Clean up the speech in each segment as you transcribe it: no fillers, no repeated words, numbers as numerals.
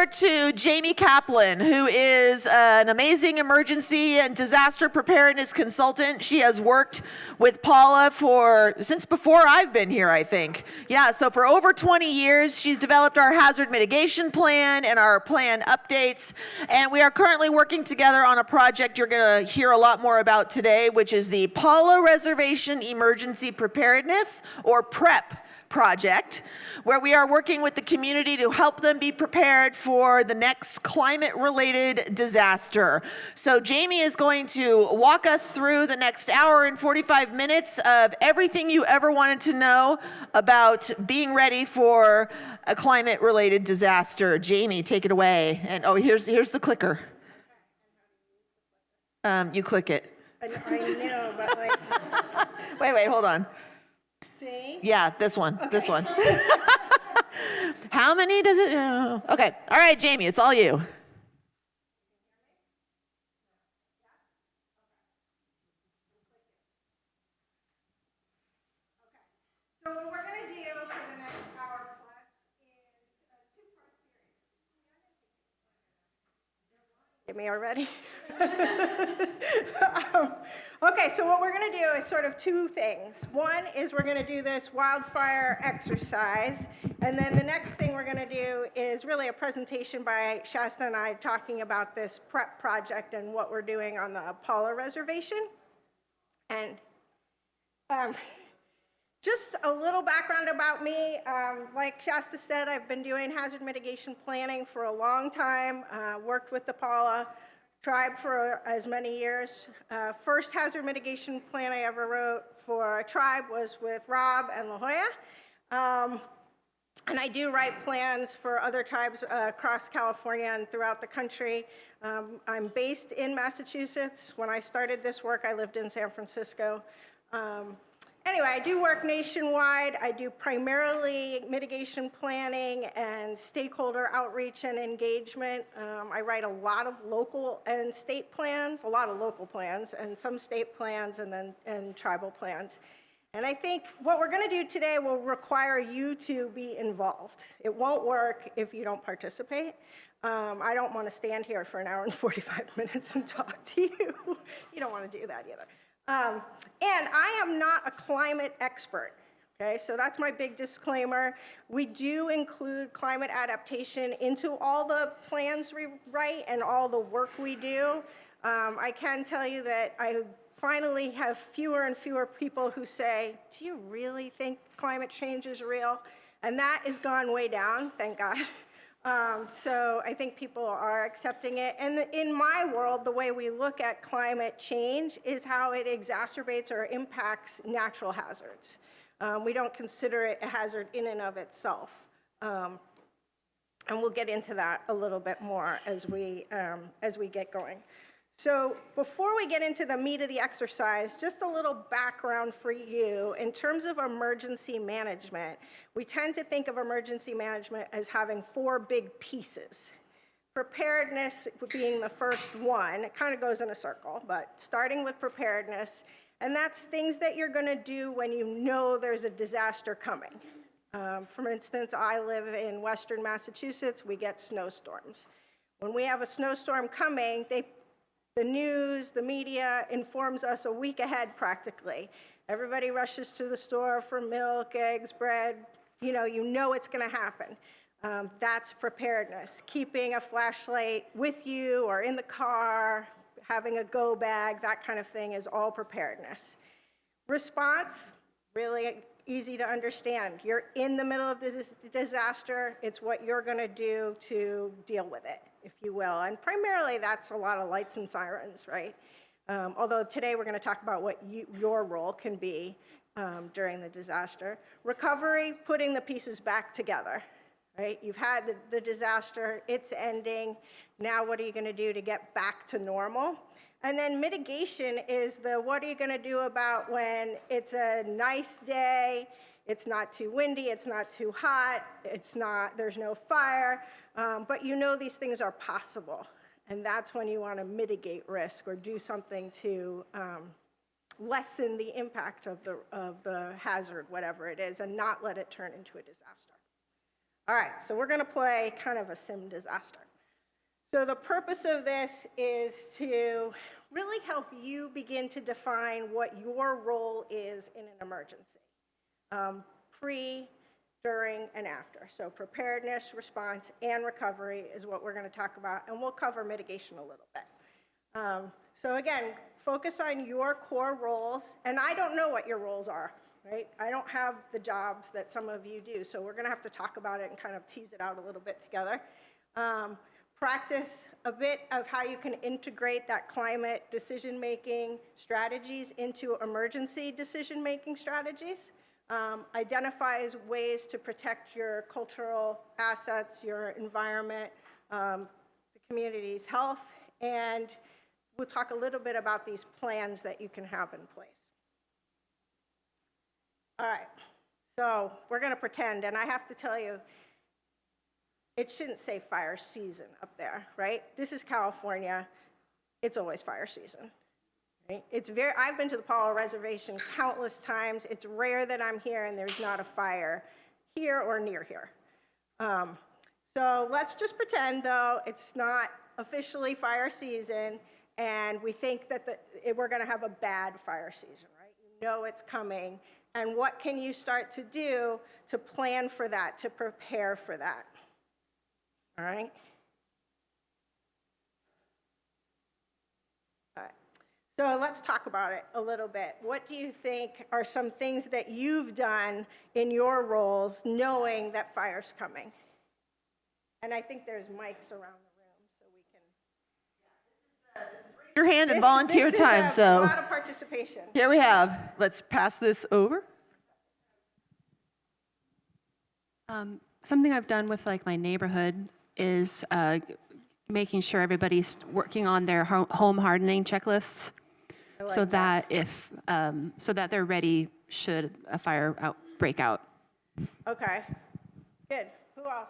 over to Jamie Caplan, who is an amazing emergency and disaster preparedness consultant. She has worked with Pala since before I've been here, I think. Yeah, so for over 20 years, she's developed our hazard mitigation plan and our plan updates. And we are currently working together on a project you're going to hear a lot more about today, which is the Pala Reservation Emergency Preparedness, or PREP project, where we are working with the community to help them be prepared for the next climate-related disaster. So Jamie is going to walk us through the next hour and 45 minutes of everything you ever wanted to know about being ready for a climate-related disaster. Jamie, take it away. And oh, here's the clicker. You click it. I know, but like... Wait, hold on. See? Yeah, this one. How many does it? Okay. All right, Jamie, it's all you. So what we're going to do for the next hour plus is a two-part series. Get me already? Okay, so what we're going to do is sort of two things. One is we're going to do this wildfire exercise, and then the next thing we're going to do is really a presentation by Shasta and I talking about this PREP project and what we're doing on the Pala Reservation. And just a little background about me. Like Shasta said, I've been doing hazard mitigation planning for a long time, worked with the Pala tribe for as many years. First hazard mitigation plan I ever wrote for a tribe was with Rob and La Jolla. And I do write plans for other tribes across California and throughout the country. I'm based in Massachusetts. When I started this work, I lived in San Francisco. Anyway, I do work nationwide. I do primarily mitigation planning and stakeholder outreach and engagement. I write a lot of local and state plans, a lot of local plans, and some state plans and tribal plans. And I think what we're going to do today will require you to be involved. It won't work if you don't participate. I don't want to stand here for an hour and 45 minutes and talk to you. You don't want to do that either. And I am not a climate expert, okay? So that's my big disclaimer. We do include climate adaptation into all the plans we write and all the work we do. I can tell you that I finally have fewer and fewer people who say, do you really think climate change is real? And that has gone way down, thank God. So I think people are accepting it. And in my world, the way we look at climate change is how it exacerbates or impacts natural hazards. We don't consider it a hazard in and of itself. And we'll get into that a little bit more as we get going. So before we get into the meat of the exercise, just a little background for you. In terms of emergency management, we tend to think of emergency management as having four big pieces. Preparedness being the first one. It kind of goes in a circle, but starting with preparedness, and that's things that you're going to do when you know there's a disaster coming. For instance, I live in Western Massachusetts. We get snowstorms. When we have a snowstorm coming, the news, the media informs us a week ahead practically. Everybody rushes to the store for milk, eggs, bread. You know it's going to happen. That's preparedness. Keeping a flashlight with you or in the car, having a go bag, that kind of thing is all preparedness. Response, really easy to understand. You're in the middle of this disaster. It's what you're going to do to deal with it, if you will. And primarily, that's a lot of lights and sirens, right? Although today we're going to talk about what your role can be during the disaster. Recovery, putting the pieces back together, right? You've had the disaster, it's ending. Now what are you going to do to get back to normal? And then mitigation is what are you going to do about when it's a nice day, it's not too windy, it's not too hot, there's no fire, but these things are possible. And that's when you want to mitigate risk or do something to lessen the impact of the hazard, whatever it is, and not let it turn into a disaster. All right, so we're gonna play kind of a sim disaster. So the purpose of this is to really help you begin to define what your role is in an emergency, pre, during, and after. So preparedness, response, and recovery is what we're gonna talk about, and we'll cover mitigation a little bit. So again, focus on your core roles, and I don't know what your roles are, right? I don't have the jobs that some of you do, so we're gonna have to talk about it and kind of tease it out a little bit together. Practice a bit of how you can integrate that climate decision-making strategies into emergency decision-making strategies. Identifies ways to protect your cultural assets, your environment, the community's health, and we'll talk a little bit about these plans that you can have in place. All right, so we're gonna pretend, and I have to tell you, it shouldn't say fire season up there, right? This is California. It's always fire season, right? I've been to the Pala Reservation countless times. It's rare that I'm here and there's not a fire here or near here. So let's just pretend, though, it's not officially fire season and we think that we're gonna have a bad fire season, right? You know it's coming. And what can you start to do to plan for that, to prepare for that? All right. All right. So let's talk about it a little bit. What do you think are some things that you've done in your roles knowing that fire's coming? And I think there's mics around the room so we can. Raise your hand and volunteer time. This is So a lot of participation. here we have. Let's pass this over. Something I've done with like my neighborhood is making sure everybody's working on their home hardening checklists, so that if so that they're ready should a fire break out. Okay, good. Who else?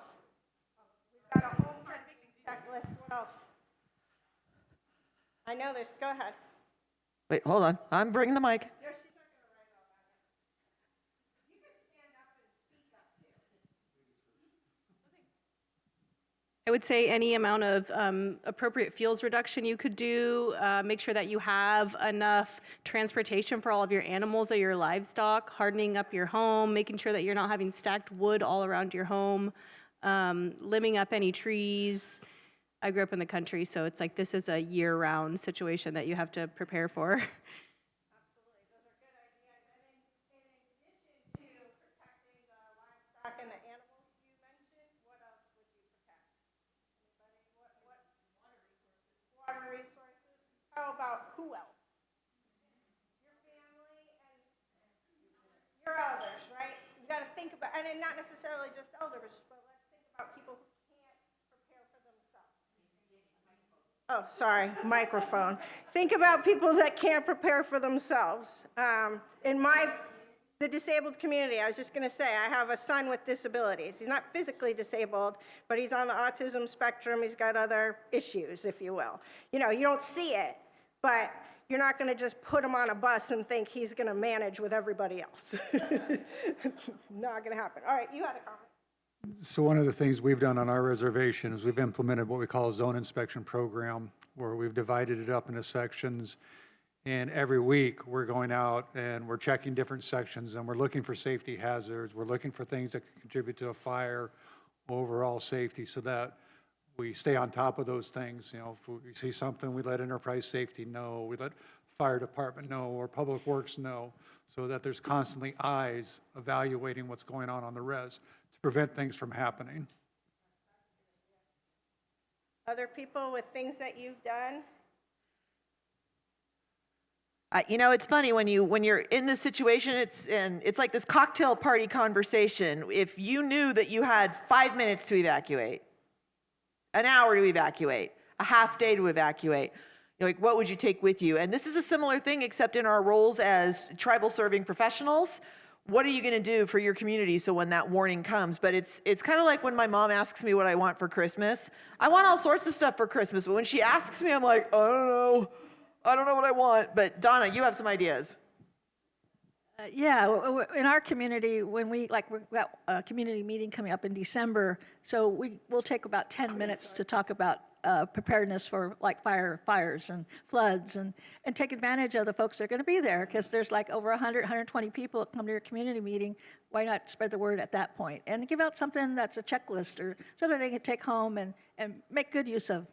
We've got a home hardening checklist. What else? I know there's. Go ahead. Wait, hold on. I'm bringing the mic. I would say any amount of appropriate fuels reduction you could do, make sure that you have enough transportation for all of your animals or your livestock, hardening up your home, making sure that you're not having stacked wood all around your home, limbing up any trees. I grew up in the country, so it's like this is a year-round situation that you have to prepare for. And the animals you mentioned, what else would you protect? Anybody? What? Water resources. How about who else? Your family and your elders, right? You got to think about, and not necessarily just elders, but let's think about people who can't prepare for themselves. Oh, sorry, microphone. Think about people that can't prepare for themselves. In the disabled community, I was just going to say, I have a son with disabilities. He's not physically disabled, but he's on the autism spectrum. He's got other issues, if you will. You know, you don't see it, but you're not going to just put him on a bus and think he's going to manage with everybody else. Not going to happen. All right, you had a comment. So one of the things we've done on our reservation is we've implemented what we call a zone inspection program, where we've divided it up into sections. And every week, we're going out and we're checking different sections and we're looking for safety hazards. We're looking for things that can contribute to a fire, overall safety, so that we stay on top of those things. You know, if we see something, we let enterprise safety know, we let fire department know, or public works know, so that there's constantly eyes evaluating what's going on the res to prevent things from happening. Other people with things that you've done? You know, it's funny when you're in this situation. It's like this cocktail party conversation. If you knew that you had 5 minutes to evacuate, an hour to evacuate, a half day to evacuate, you're like, what would you take with you? And this is a similar thing, except in our roles as tribal serving professionals. What are you going to do for your community so when that warning comes? But it's kind of like when my mom asks me what I want for Christmas. I want all sorts of stuff for Christmas, but when she asks me, I'm like, I don't know what I want. But Donna, you have some ideas. Yeah, in our community, when we've got a community meeting coming up in December, so we'll take about 10 minutes to talk about preparedness for like fires and floods and take advantage of the folks that are going to be there, because there's like over 100, 120 people that come to your community meeting. Why not spread the word at that point and give out something that's a checklist or something they can take home and make good use of.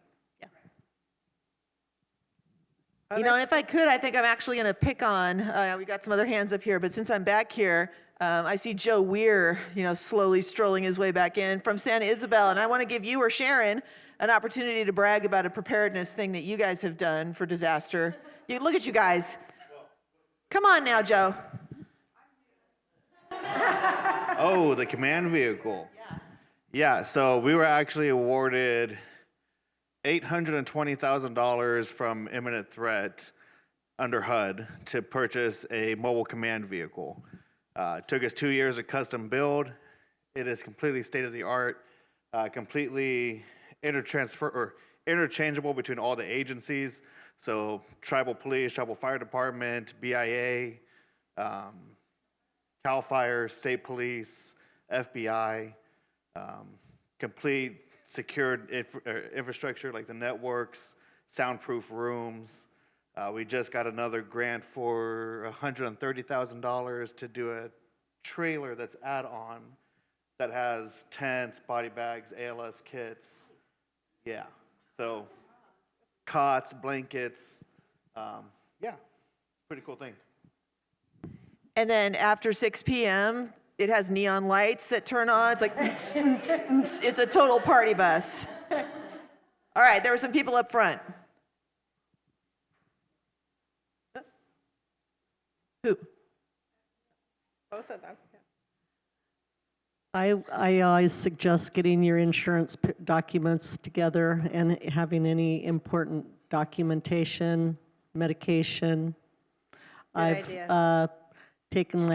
You know, and if I could, I think I'm actually going to pick on, we got some other hands up here, but since I'm back here, I see Joe Weir, slowly strolling his way back in from Santa Isabel, and I want to give you or Sharon an opportunity to brag about a preparedness thing that you guys have done for disaster. Look at you guys. Come on now, Joe. Oh, the command vehicle. Yeah, so we were actually awarded $820,000 from imminent threat under HUD to purchase a mobile command vehicle. Took us 2 years of custom build. It is completely state-of-the-art, completely interchangeable between all the agencies. So tribal police, tribal fire department, BIA, CAL FIRE, state police, FBI, complete secured infrastructure like the networks, soundproof rooms. We just got another grant for $130,000 to do a trailer that's add-on that has tents, body bags, ALS kits. Yeah, so cots, blankets. Yeah, pretty cool thing. And then after 6 p.m., it has neon lights that turn on. It's like, it's a total party bus. All right, there were some people up front. Who? Both of them. I always suggest getting your insurance documents together and having any important documentation, medication. idea. Taken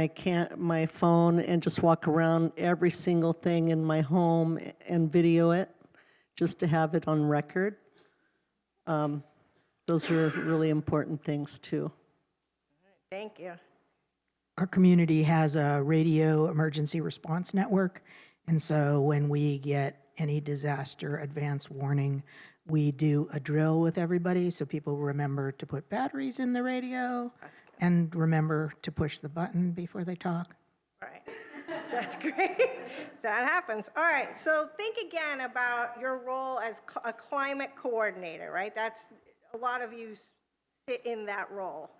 my phone and just walk around every single thing in my home and video it, just to have it on record. Those are really important things too. Thank you. Our community has a radio emergency response network, and so when we get any disaster advance warning, we do a drill with everybody so people remember to put batteries in the radio and remember to push the button before they talk. Right. That's great. That happens. All right. So think again about your role as a climate coordinator, right? That's a lot of you sit in that role,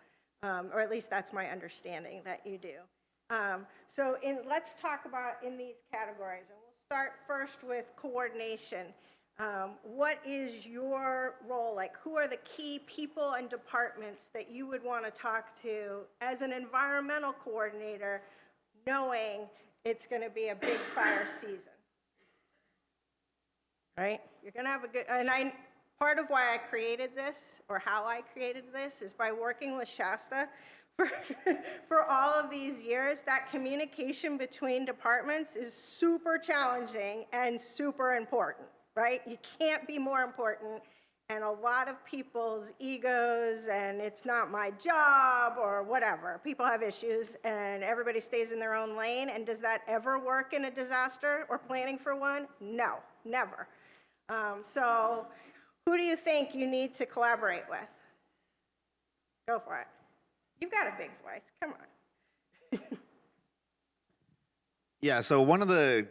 or at least that's my understanding that you do. So let's talk about in these categories, and we'll start first with coordination. What is your role? Like, who are the key people and departments that you would want to talk to as an environmental coordinator, knowing it's going to be a big fire season? Right? You're going to have a good, and part of why I created this, or how I created this, is by working with Shasta for all of these years. That communication between departments is super challenging and super important. Right? You can't be more important, and a lot of people's egos, and it's not my job, or whatever. People have issues, and everybody stays in their own lane, and does that ever work in a disaster or planning for one? No, never. So who do you think you need to collaborate with? Go for it. You've got a big voice. Come on. Yeah, so one of the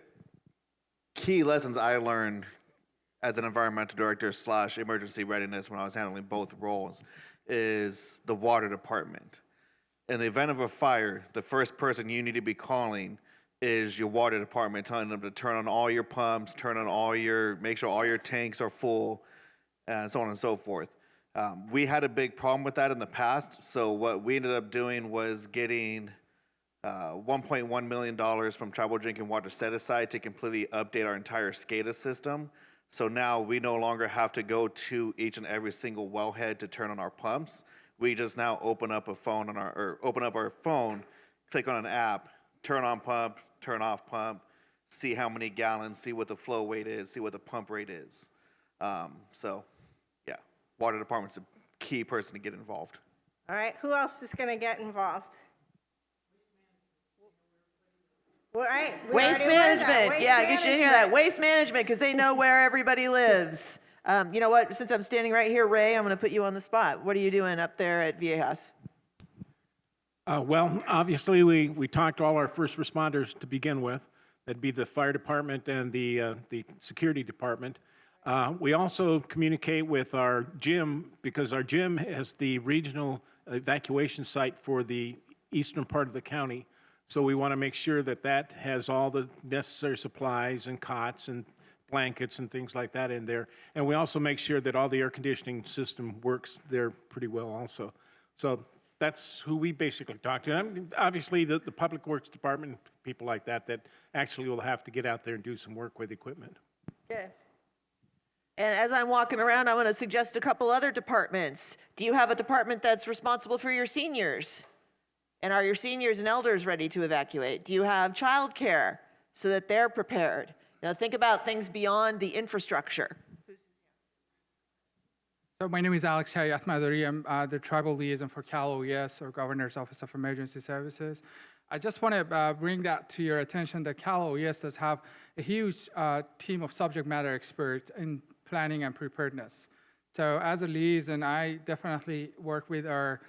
key lessons I learned as an environmental director / emergency readiness when I was handling both roles is the water department. In the event of a fire, the first person you need to be calling is your water department, telling them to turn on all your pumps, make sure all your tanks are full, and so on and so forth. We had a big problem with that in the past, so what we ended up doing was getting $1.1 million from Tribal Drinking Water set aside to completely update our entire SCADA system. So now we no longer have to go to each and every single wellhead to turn on our pumps. We just now open up our phone, click on an app, turn on pump, turn off pump, see how many gallons, see what the flow weight is, see what the pump rate is. So, yeah, water department's a key person to get involved. All right. Who else is going to get involved? Right. we Waste already learned that. management. Waste Yeah, you should hear that. management. Waste management, because they know where everybody lives. You know what? Since I'm standing right here, Ray, I'm going to put you on the spot. What are you doing up there at Viejas? Well, obviously, we talked to all our first responders to begin with. That'd be the fire department and the security department. We also communicate with our gym, because our gym has the regional evacuation site for the eastern part of the county. So we want to make sure that that has all the necessary supplies and cots and blankets and things like that in there. And we also make sure that all the air conditioning system works there pretty well also. So that's who we basically talk to. And obviously, the Public Works Department, people like that actually will have to get out there and do some work with equipment. Good. And as I'm walking around, I want to suggest a couple other departments. Do you have a department that's responsible for your seniors? And are your seniors and elders ready to evacuate? Do you have childcare so that they're prepared? You know, think about things beyond the infrastructure. So my name is Alex Hayat-Maduri. I'm the tribal liaison for Cal OES, or Governor's Office of Emergency Services. I just want to bring that to your attention that Cal OES does have a huge team of subject matter experts in planning and preparedness. So as a liaison, I definitely work with our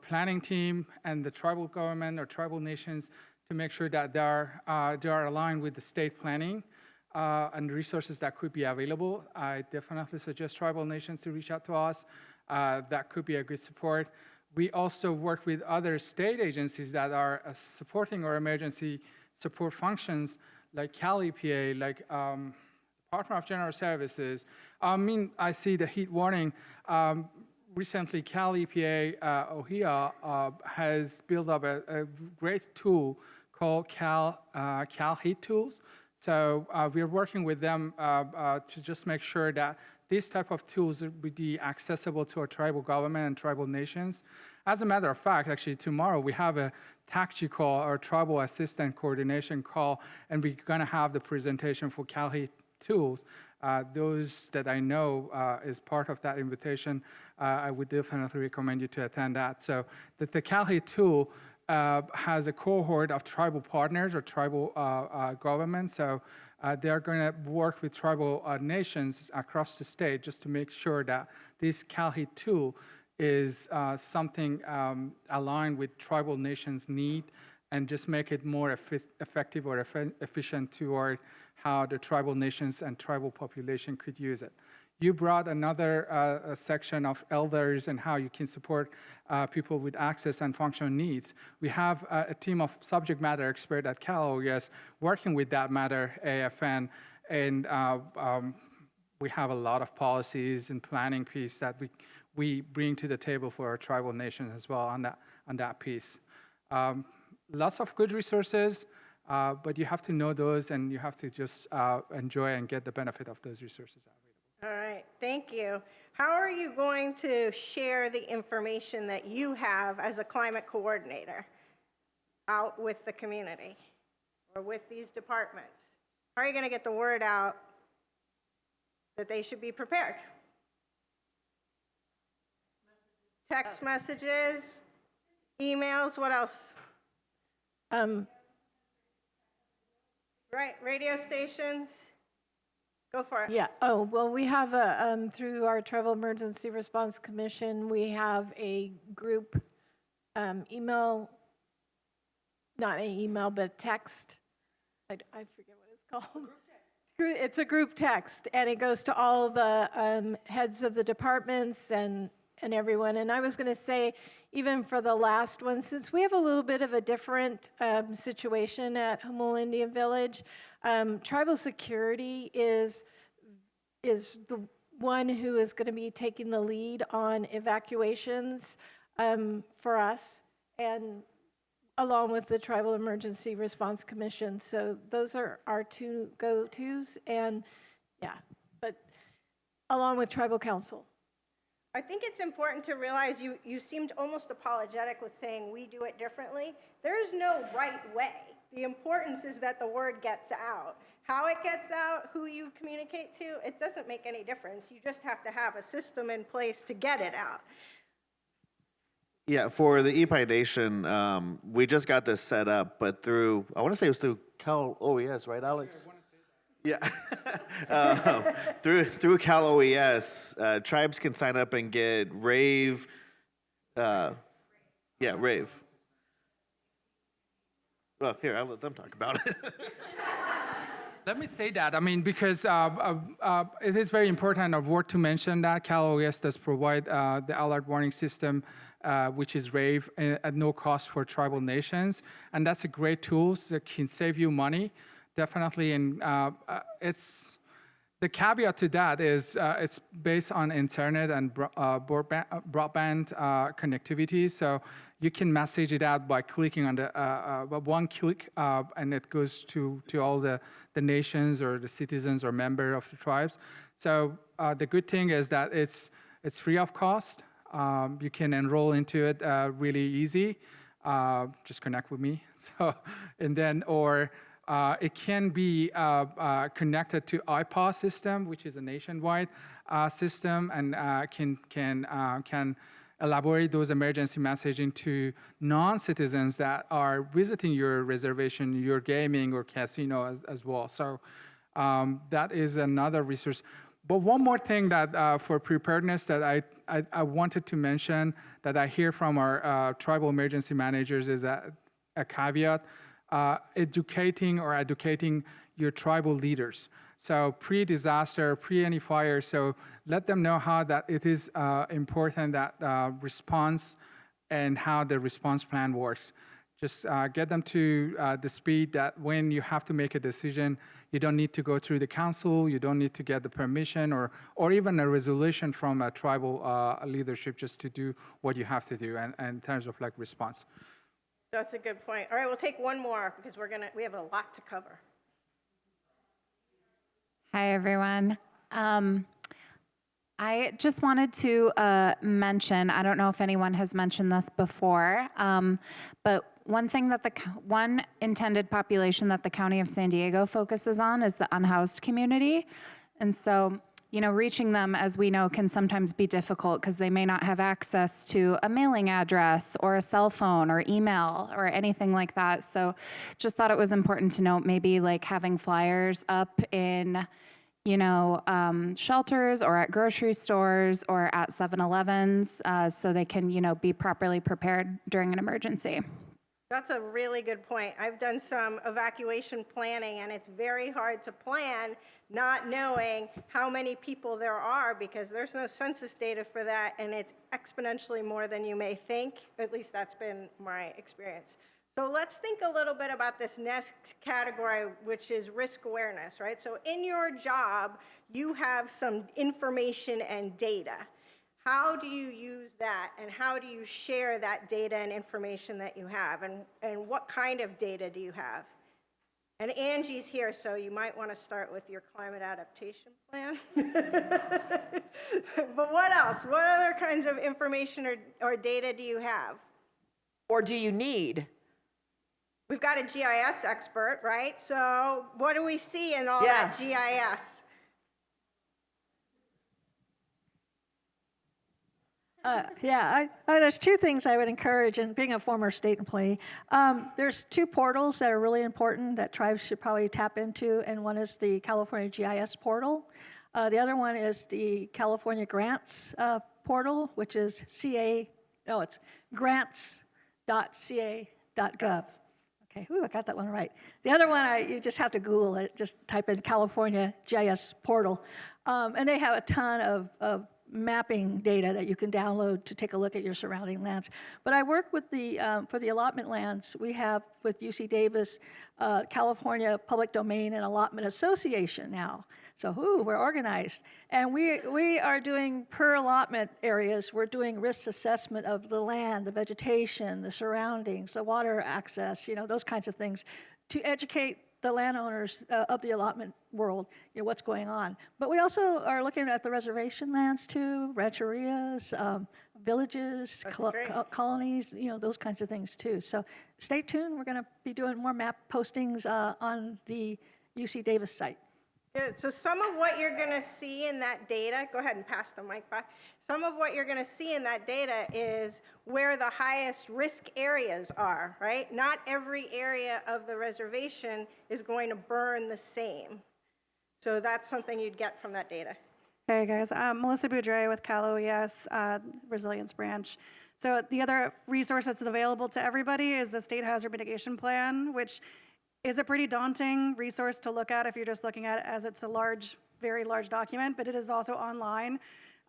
planning team and the tribal government or tribal nations to make sure that they are aligned with the state planning and resources that could be available. I definitely suggest tribal nations to reach out to us. That could be a good support. We also work with other state agencies that are supporting our emergency support functions, like Cal EPA, like Department of General Services. I see the heat warning. Recently, Cal EPA OHIA has built up a great tool called Cal Heat Tools. So we're working with them to just make sure that these type of tools would be accessible to our tribal government and tribal nations. As a matter of fact, actually tomorrow we have a TACG call, or Tribal Assistant Coordination call, and we're going to have the presentation for Cal Heat Tools. Those that I know is part of that invitation, I would definitely recommend you to attend that. So the Cal Heat tool has a cohort of tribal partners or tribal governments. So they're going to work with tribal nations across the state just to make sure that this Cal Heat tool is something aligned with tribal nations' need, and just make it more effective or efficient toward how the tribal nations and tribal population could use it. You brought another section of elders and how you can support people with access and functional needs. We have a team of subject matter experts at Cal OES working with that matter, AFN, and we have a lot of policies and planning piece that we bring to the table for our tribal nation as well on that piece. Lots of good resources, but you have to know those, and you have to just enjoy and get the benefit of those resources available. All right, thank you. How are you going to share the information that you have as a climate coordinator out with the community or with these departments? How are you going to get the word out that they should be prepared? Text messages, emails, what else? Right, radio stations. Go for it. Yeah, oh, well, we have a, through our Tribal Emergency Response Commission, we have a group email, not an email, but text. I forget what it's called. It's a group text, and it goes to all the heads of the departments and everyone. And I was going to say, even for the last one, since we have a little bit of a different situation at Humboldt Indian Village, tribal security is the one who is going to be taking the lead on evacuations for us, and along with the Tribal Emergency Response Commission. So those are our two go-tos, and yeah, but along with Tribal Council. I think it's important to realize you seemed almost apologetic with saying we do it differently. There is no right way. The importance is that the word gets out. How it gets out, who you communicate to, it doesn't make any difference. You just have to have a system in place to get it out. Yeah, for the EPI Nation, we just got this set up, but through, I want to say it was through Cal OES, right, Alex? Yeah. Through Cal OES, tribes can sign up and get rave. Rave. Well, here, I'll let them talk about it. Let me say that. I mean, because it is very important or worth to mention that Cal OES does provide the alert warning system, which is RAVE, at no cost for tribal nations. And that's a great tool that can save you money, definitely. And it's the caveat to that is it's based on internet and broadband connectivity. So you can message it out by clicking on the one click, and it goes to all the nations or the citizens or member of the tribes. So the good thing is that it's free of cost. You can enroll into it really easy. Just connect with me. So and then it can be connected to IPA system, which is a nationwide system, and can elaborate those emergency messaging to non-citizens that are visiting your reservation, your gaming or casino as well. So that is another resource. But one more thing that for preparedness that I wanted to mention that I hear from our tribal emergency managers is a caveat. Educating your tribal leaders. So pre-disaster, pre-any fire, so let them know how that it is important that response and how the response plan works. Just get them to the speed that when you have to make a decision, you don't need to go through the council, you don't need to get the permission or even a resolution from a tribal leadership just to do what you have to do and in terms of like response. That's a good point. All right, we'll take one more because we have a lot to cover. Hi, everyone. I just wanted to mention, I don't know if anyone has mentioned this before, but one thing that one intended population that the County of San Diego focuses on is the unhoused community. And so, you know, reaching them, as we know, can sometimes be difficult because they may not have access to a mailing address or a cell phone or email or anything like that. So just thought it was important to note maybe like having flyers up in, you know, shelters or at grocery stores or at 7-Elevens so they can, you know, be properly prepared during an emergency. That's a really good point. I've done some evacuation planning, and it's very hard to plan not knowing how many people there are because there's no census data for that, and it's exponentially more than you may think. At least that's been my experience. So let's think a little bit about this next category, which is risk awareness, right? So in your job, you have some information and data. How do you use that, and how do you share that data and information that you have, and what kind of data do you have? And Angie's here, so you might want to start with your climate adaptation plan. But what else? What other kinds of information or data do you have? Or do you need? We've got a GIS expert, right? So what do we see in all that GIS? There's two things I would encourage, and being a former state employee, there's two portals that are really important that tribes should probably tap into, and one is the California GIS portal. The other one is the California Grants portal, which is it's grants.ca.gov. Okay, I got that one right. The other one, you just have to Google it. Just type in California GIS portal. And they have a ton of mapping data that you can download to take a look at your surrounding lands. But I work with for the allotment lands, we have with UC Davis, California Public Domain and Allotment Association now. So, we're organized. And we are doing per allotment areas, we're doing risk assessment of the land, the vegetation, the surroundings, the water access, those kinds of things to educate the landowners of the allotment world, what's going on. But we also are looking at the reservation lands too, rancherias, villages, colonies, those kinds of things too. So stay tuned. We're going to be doing more map postings on the UC Davis site. Yeah, so some of what you're going to see in that data, go ahead and pass the mic back. Some of what you're going to see in that data is where the highest risk areas are, right? Not every area of the reservation is going to burn the same. So that's something you'd get from that data. Hey guys, I'm Melissa Boudre with Cal OES Resilience Branch. So the other resource that's available to everybody is the State Hazard Mitigation Plan, which is a pretty daunting resource to look at if you're just looking at it as it's a large, very large document, but it is also online.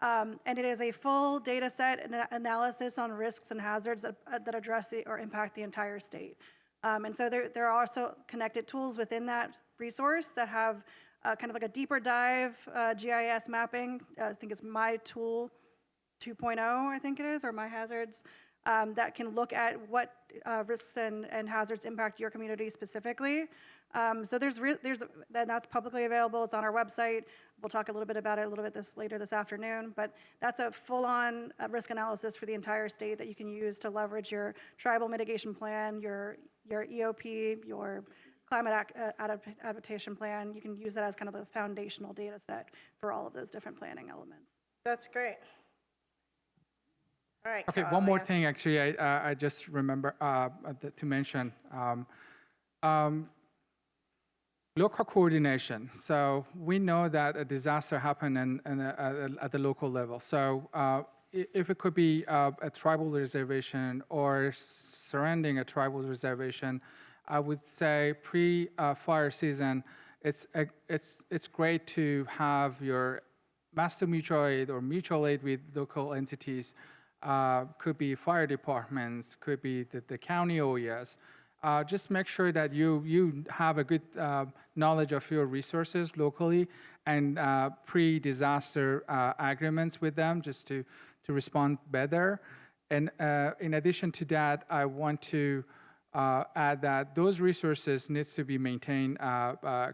And it is a full data set and analysis on risks and hazards that address or impact the entire state. And so there are also connected tools within that resource that have kind of like a deeper dive GIS mapping. I think it's My Tool 2.0, I think it is, or My Hazards, that can look at what risks and hazards impact your community specifically. So that's publicly available. It's on our website. We'll talk a little bit about it later this afternoon, but that's a full-on risk analysis for the entire state that you can use to leverage your tribal mitigation plan, your EOP, your climate adaptation plan. You can use that as kind of the foundational data set for all of those different planning elements. That's great. All right. Okay, Carl, one more thing, actually, I just remember to mention. Local coordination. So we know that a disaster happened at the local level. So if it could be a tribal reservation or surrounding a tribal reservation, I would say pre-fire season, it's great to have your master mutual aid or mutual aid with local entities. Could be fire departments, could be the county OES. Just make sure that you have a good knowledge of your resources locally and pre-disaster agreements with them just to respond better. And in addition to that, I want to add that those resources needs to be maintained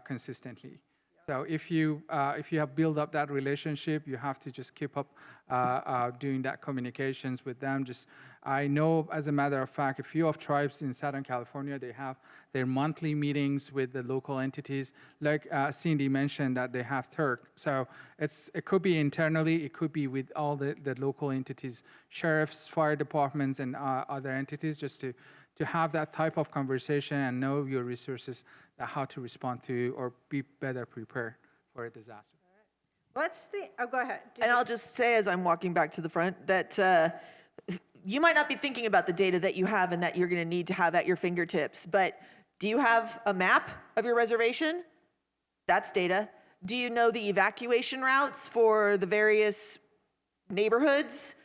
consistently. So if you have built up that relationship, you have to just keep up doing that communications with them. I know, as a matter of fact, a few of tribes in Southern California, they have their monthly meetings with the local entities. Like Cindy mentioned, that they have TURC. So it could be internally, it could be with all the local entities, sheriffs, fire departments, and other entities, just to have that type of conversation and know your resources, how to respond to or be better prepared for a disaster. Go ahead. And I'll just say, as I'm walking back to the front, that you might not be thinking about the data that you have and that you're going to need to have at your fingertips, but do you have a map of your reservation? That's data. Do you know the evacuation routes for the various neighborhoods?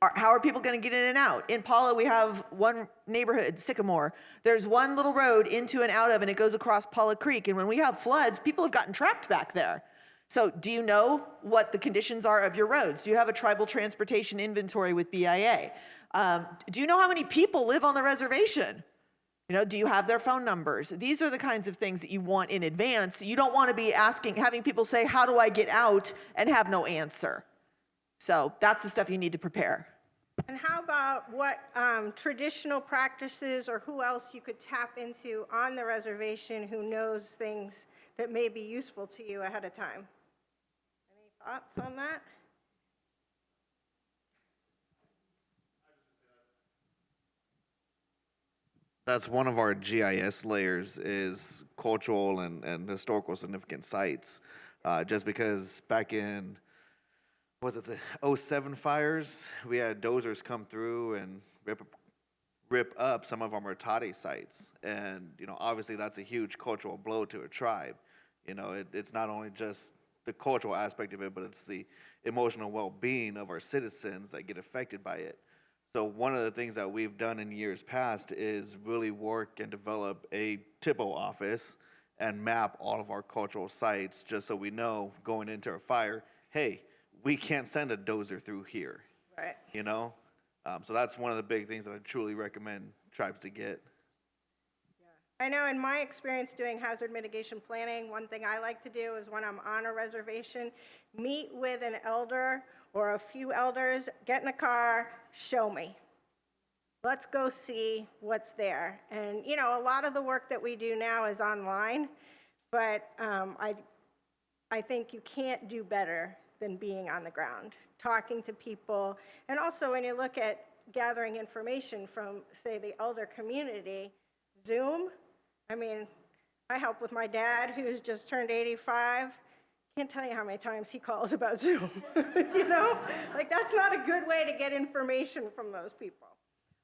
How are people going to get in and out? In Pala, we have one neighborhood, Sycamore. There's one little road into and out of, and it goes across Pala Creek. And when we have floods, people have gotten trapped back there. So do you know what the conditions are of your roads? Do you have a tribal transportation inventory with BIA? Do you know how many people live on the reservation? Do you have their phone numbers? These are the kinds of things that you want in advance. You don't want to be having people say, how do I get out, and have no answer. So that's the stuff you need to prepare. And how about what traditional practices or who else you could tap into on the reservation who knows things that may be useful to you ahead of time? Any thoughts on that? That's one of our GIS layers is cultural and historical significant sites. Just because back in, was it the 07 fires? We had dozers come through and rip up some of our Murtati sites. And, obviously that's a huge cultural blow to a tribe. It's not only just the cultural aspect of it, but it's the emotional well-being of our citizens that get affected by it. So one of the things that we've done in years past is really work and develop a TIPO office and map all of our cultural sites just so we know going into a fire, hey, we can't send a dozer through here. Right. So that's one of the big things that I truly recommend tribes to get. I know in my experience doing hazard mitigation planning, one thing I like to do is when I'm on a reservation, meet with an elder or a few elders, get in a car, show me. Let's go see what's there. And, a lot of the work that we do now is online, but I think you can't do better than being on the ground, talking to people. And also when you look at gathering information from, say, the elder community, Zoom, I mean, I help with my dad who's just turned 85. Can't tell you how many times he calls about Zoom, you know? Like, that's not a good way to get information from those people.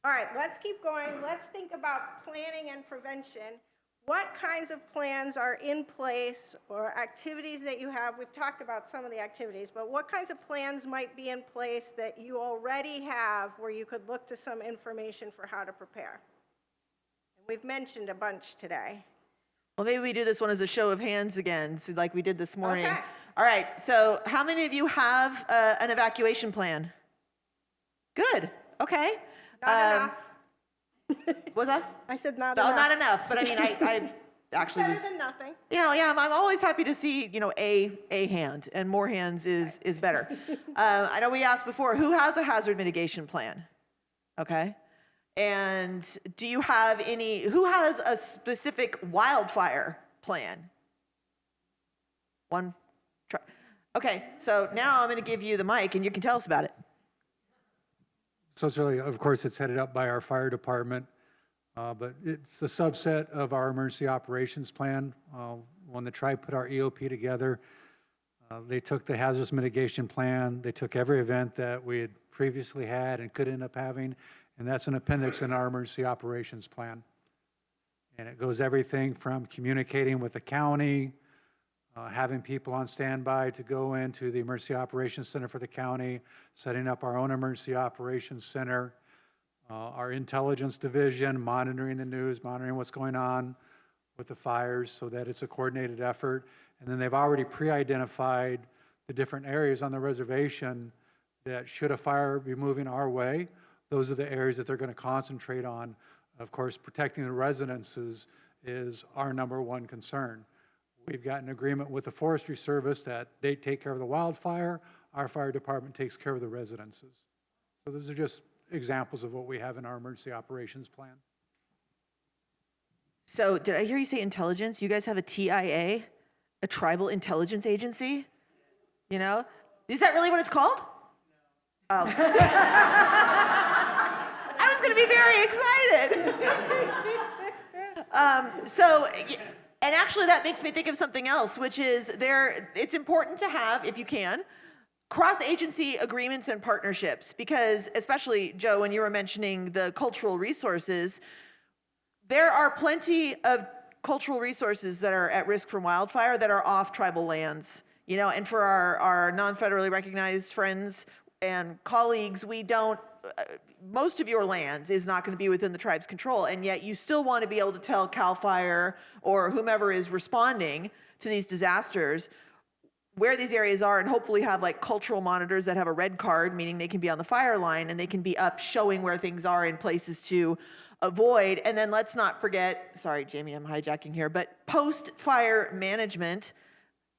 All right, let's keep going. Let's think about planning and prevention. What kinds of plans are in place or activities that you have? We've talked about some of the activities, but what kinds of plans might be in place that you already have where you could look to some information for how to prepare? And we've mentioned a bunch today. Well, maybe we do this one as a show of hands again, so like we did this morning. Okay. All right, so how many of you have an evacuation plan? Good, okay. Not enough. Was that? I said not No, enough. not enough, but I mean, I actually Better was, than nothing. you know, yeah, I'm always happy to see, you know, a hand, and more hands is better. I know we asked before, who has a hazard mitigation plan? Okay. And do you have any, who has a specific wildfire plan? One, try. Okay, so now I'm going to give you the mic and you can tell us about it. So it's really, of course, it's headed up by our fire department, but it's a subset of our emergency operations plan. When the tribe put our EOP together, they took the hazardous mitigation plan, they took every event that we had previously had and could end up having, and that's an appendix in our emergency operations plan. And it goes everything from communicating with the county, having people on standby to go into the Emergency Operations Center for the county, setting up our own Emergency Operations Center, our intelligence division, monitoring the news, monitoring what's going on with the fires so that it's a coordinated effort. And then they've already pre-identified the different areas on the reservation that should a fire be moving our way, those are the areas that they're going to concentrate on. Of course, protecting the residences is our number one concern. We've got an agreement with the Forestry Service that they take care of the wildfire, our fire department takes care of the residences. So those are just examples of what we have in our emergency operations plan. So did I hear you say intelligence? You guys have a TIA, a tribal intelligence agency? You know? Is that really what it's called? Oh. I was going to be very excited. And actually that makes me think of something else, which is it's important to have, if you can, cross-agency agreements and partnerships, because especially, Joe, when you were mentioning the cultural resources, there are plenty of cultural resources that are at risk from wildfire that are off tribal lands, you know, and for our non-federally recognized friends and colleagues, we don't, most of your lands is not going to be within the tribe's control, and yet you still want to be able to tell CAL FIRE or whomever is responding to these disasters where these areas are, and hopefully have like cultural monitors that have a red card, meaning they can be on the fire line and they can be up showing where things are in places to avoid. And then let's not forget, sorry, Jamie, I'm hijacking here, but post-fire management.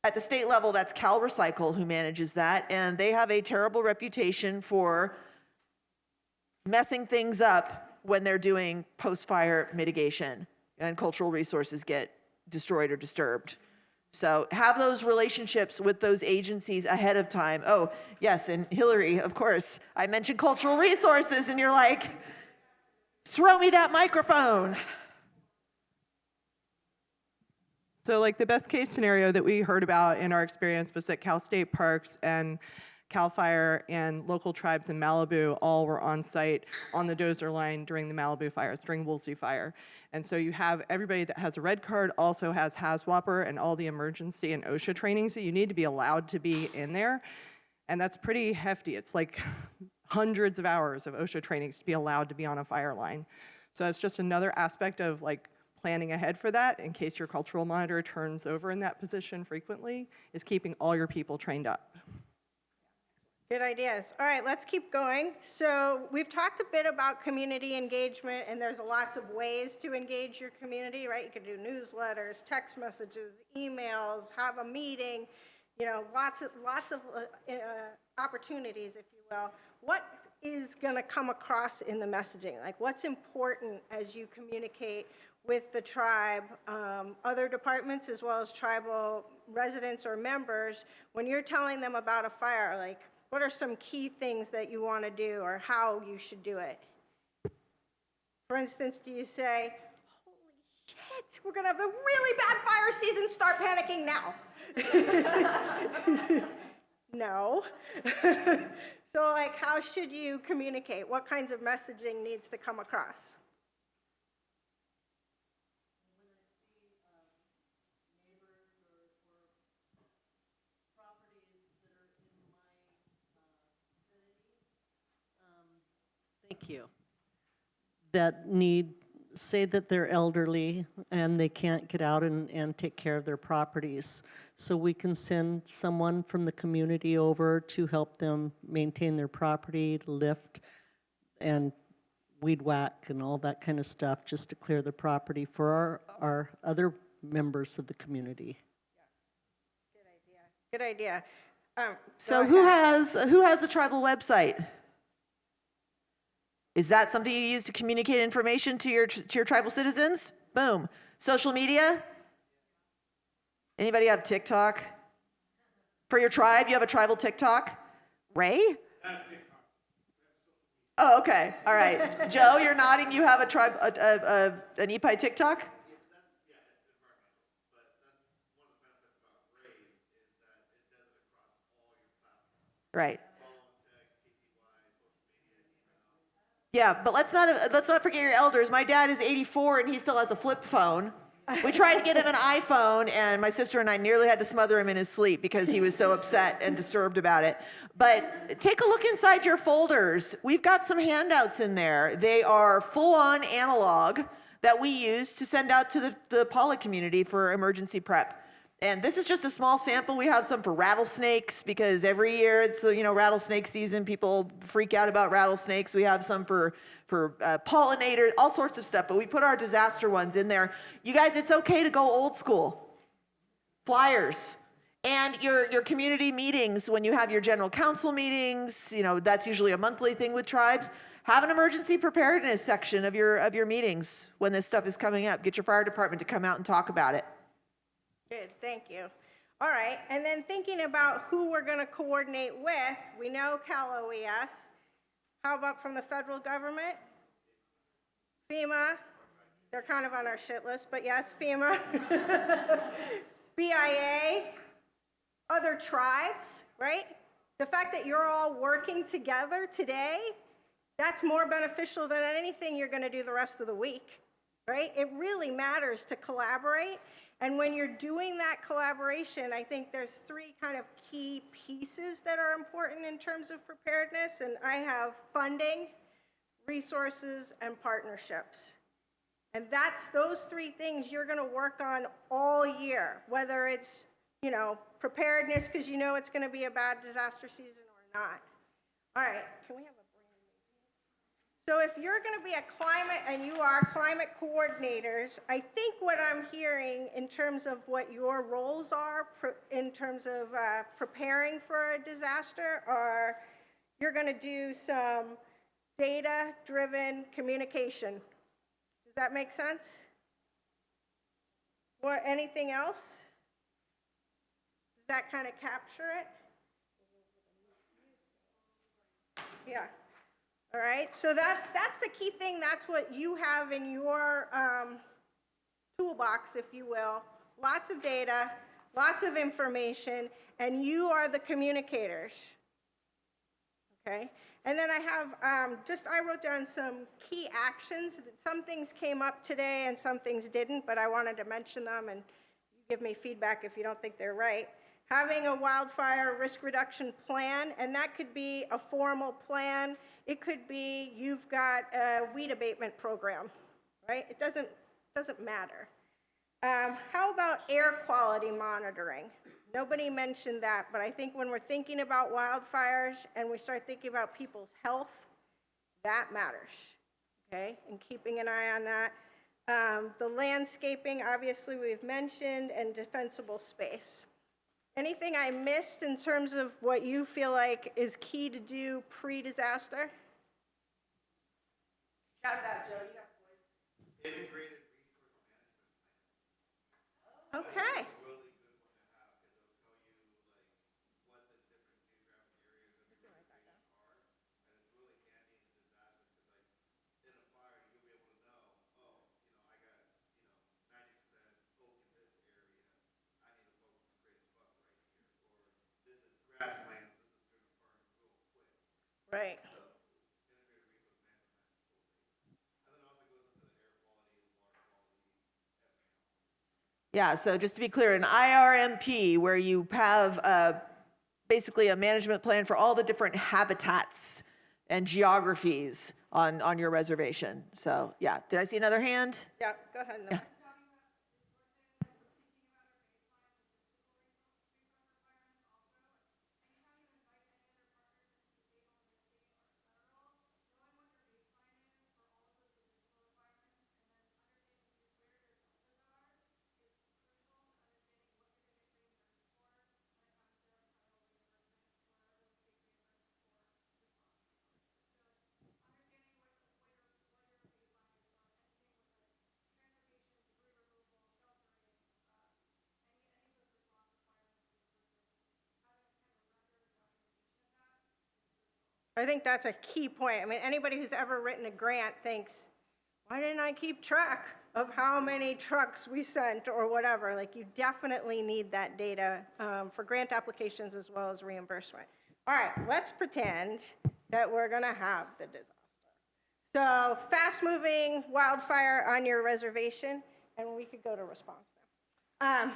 At the state level, that's Cal Recycle who manages that, and they have a terrible reputation for messing things up when they're doing post-fire mitigation and cultural resources get destroyed or disturbed. So have those relationships with those agencies ahead of time. Oh, yes, and Hillary, of course, I mentioned cultural resources, and you're like, throw me that microphone. So like the best case scenario that we heard about in our experience was that Cal State Parks and CAL FIRE and local tribes in Malibu all were on site on the dozer line during the Malibu fires, during Woolsey fire. And so you have everybody that has a red card also has HAZWOPER and all the emergency and OSHA trainings that you need to be allowed to be in there. And that's pretty hefty. It's like hundreds of hours of OSHA trainings to be allowed to be on a fire line. So it's just another aspect of like planning ahead for that in case your cultural monitor turns over in that position frequently, is keeping all your people trained up. Good ideas. All right, let's keep going. So we've talked a bit about community engagement, and there's lots of ways to engage your community, right? You can do newsletters, text messages, emails, have a meeting. lots of opportunities, if you will. What is going to come across in the messaging? Like, what's important as you communicate with the tribe, other departments, as well as tribal residents or members, when you're telling them about a fire? Like, what are some key things that you want to do or how you should do it? For instance, do you say, holy shit, we're going to have a really bad fire season, start panicking now? No. So, like, how should you communicate? What kinds of messaging needs to come across? Thank you. That need, say that they're elderly and they can't get out and take care of their properties. So we can send someone from the community over to help them maintain their property, lift and weed whack and all that kind of stuff just to clear the property for our other members of the community. Good idea. So who has a tribal website? Is that something you use to communicate information to your tribal citizens? Boom. Social media? Anybody have TikTok? For your tribe, you have a tribal TikTok? Ray? Oh, okay. All right. Joe, you're nodding. You have a tribe, an EPI TikTok? Right. Yeah, but let's not forget your elders. My dad is 84 and he still has a flip phone. We tried to get him an iPhone, and my sister and I nearly had to smother him in his sleep because he was so upset and disturbed about it. But take a look inside your folders. We've got some handouts in there. They are full-on analog that we use to send out to the Pala community for emergency prep. And this is just a small sample. We have some for rattlesnakes because every year it's rattlesnake season. People freak out about rattlesnakes. We have some for pollinators, all sorts of stuff. But we put our disaster ones in there. You guys, it's okay to go old school. Flyers. And your community meetings, when you have your general council meetings, that's usually a monthly thing with tribes. Have an emergency preparedness section of your meetings when this stuff is coming up. Get your fire department to come out and talk about it. Good, thank you. All right, and then thinking about who we're going to coordinate with, we know Cal OES. How about from the federal government? FEMA, they're kind of on our shit list, but yes, FEMA. BIA, other tribes, right? The fact that you're all working together today, that's more beneficial than anything you're going to do the rest of the week, right? It really matters to collaborate. And when you're doing that collaboration, I think there's three kind of key pieces that are important in terms of preparedness. And I have funding, resources, and partnerships. And that's those three things you're going to work on all year, whether it's, preparedness because it's going to be a bad disaster season or not. All right, can we have a So if you're going to be a climate, and you are climate coordinators, I think what I'm hearing in terms of what your roles are in terms of preparing for a disaster are you're going to do some data-driven communication. Does that make sense? Or anything else? Does that kind of capture it? Yeah. All right, so that's the key thing. That's what you have in your toolbox, if you will. Lots of data, lots of information, and you are the communicators. Okay, and then I have I wrote down some key actions. Some things came up today and some things didn't, but I wanted to mention them, and you give me feedback if you don't think they're right. Having a wildfire risk reduction plan, and that could be a formal plan. It could be you've got a weed abatement program, right? It doesn't matter. How about air quality monitoring? Nobody mentioned that, but I think when we're thinking about wildfires and we start thinking about people's health, that matters, okay? And keeping an eye on that. The landscaping, obviously we've mentioned, and defensible space. Anything I missed in terms of what you feel like is key to do pre-disaster? Got that, Joe. You got the voice. Integrated resource management. Okay. Really good one to have because it'll tell you like what the different geographic areas of your reservation are, and it's really handy in a disaster because like in a fire you'll be able to know, oh, I got 90% oak in this area. I need to focus on greatest buck right here, or this is grasslands. This is going to burn real quick. Right. So integrated resource management is cool. And then also goes into the air quality, the water quality, everything else. Yeah, so just to be clear, an IRMP where you have basically a management plan for all the different habitats and geographies on your reservation. So yeah, did I see another hand? Yeah, go ahead. Yeah. I think that's a key point. I mean, anybody who's ever written a grant thinks, why didn't I keep track of how many trucks we sent or whatever? Like, you definitely need that data for grant applications as well as reimbursement. All right, let's pretend that we're gonna have the disaster. So fast-moving wildfire on your reservation, and we could go to response now.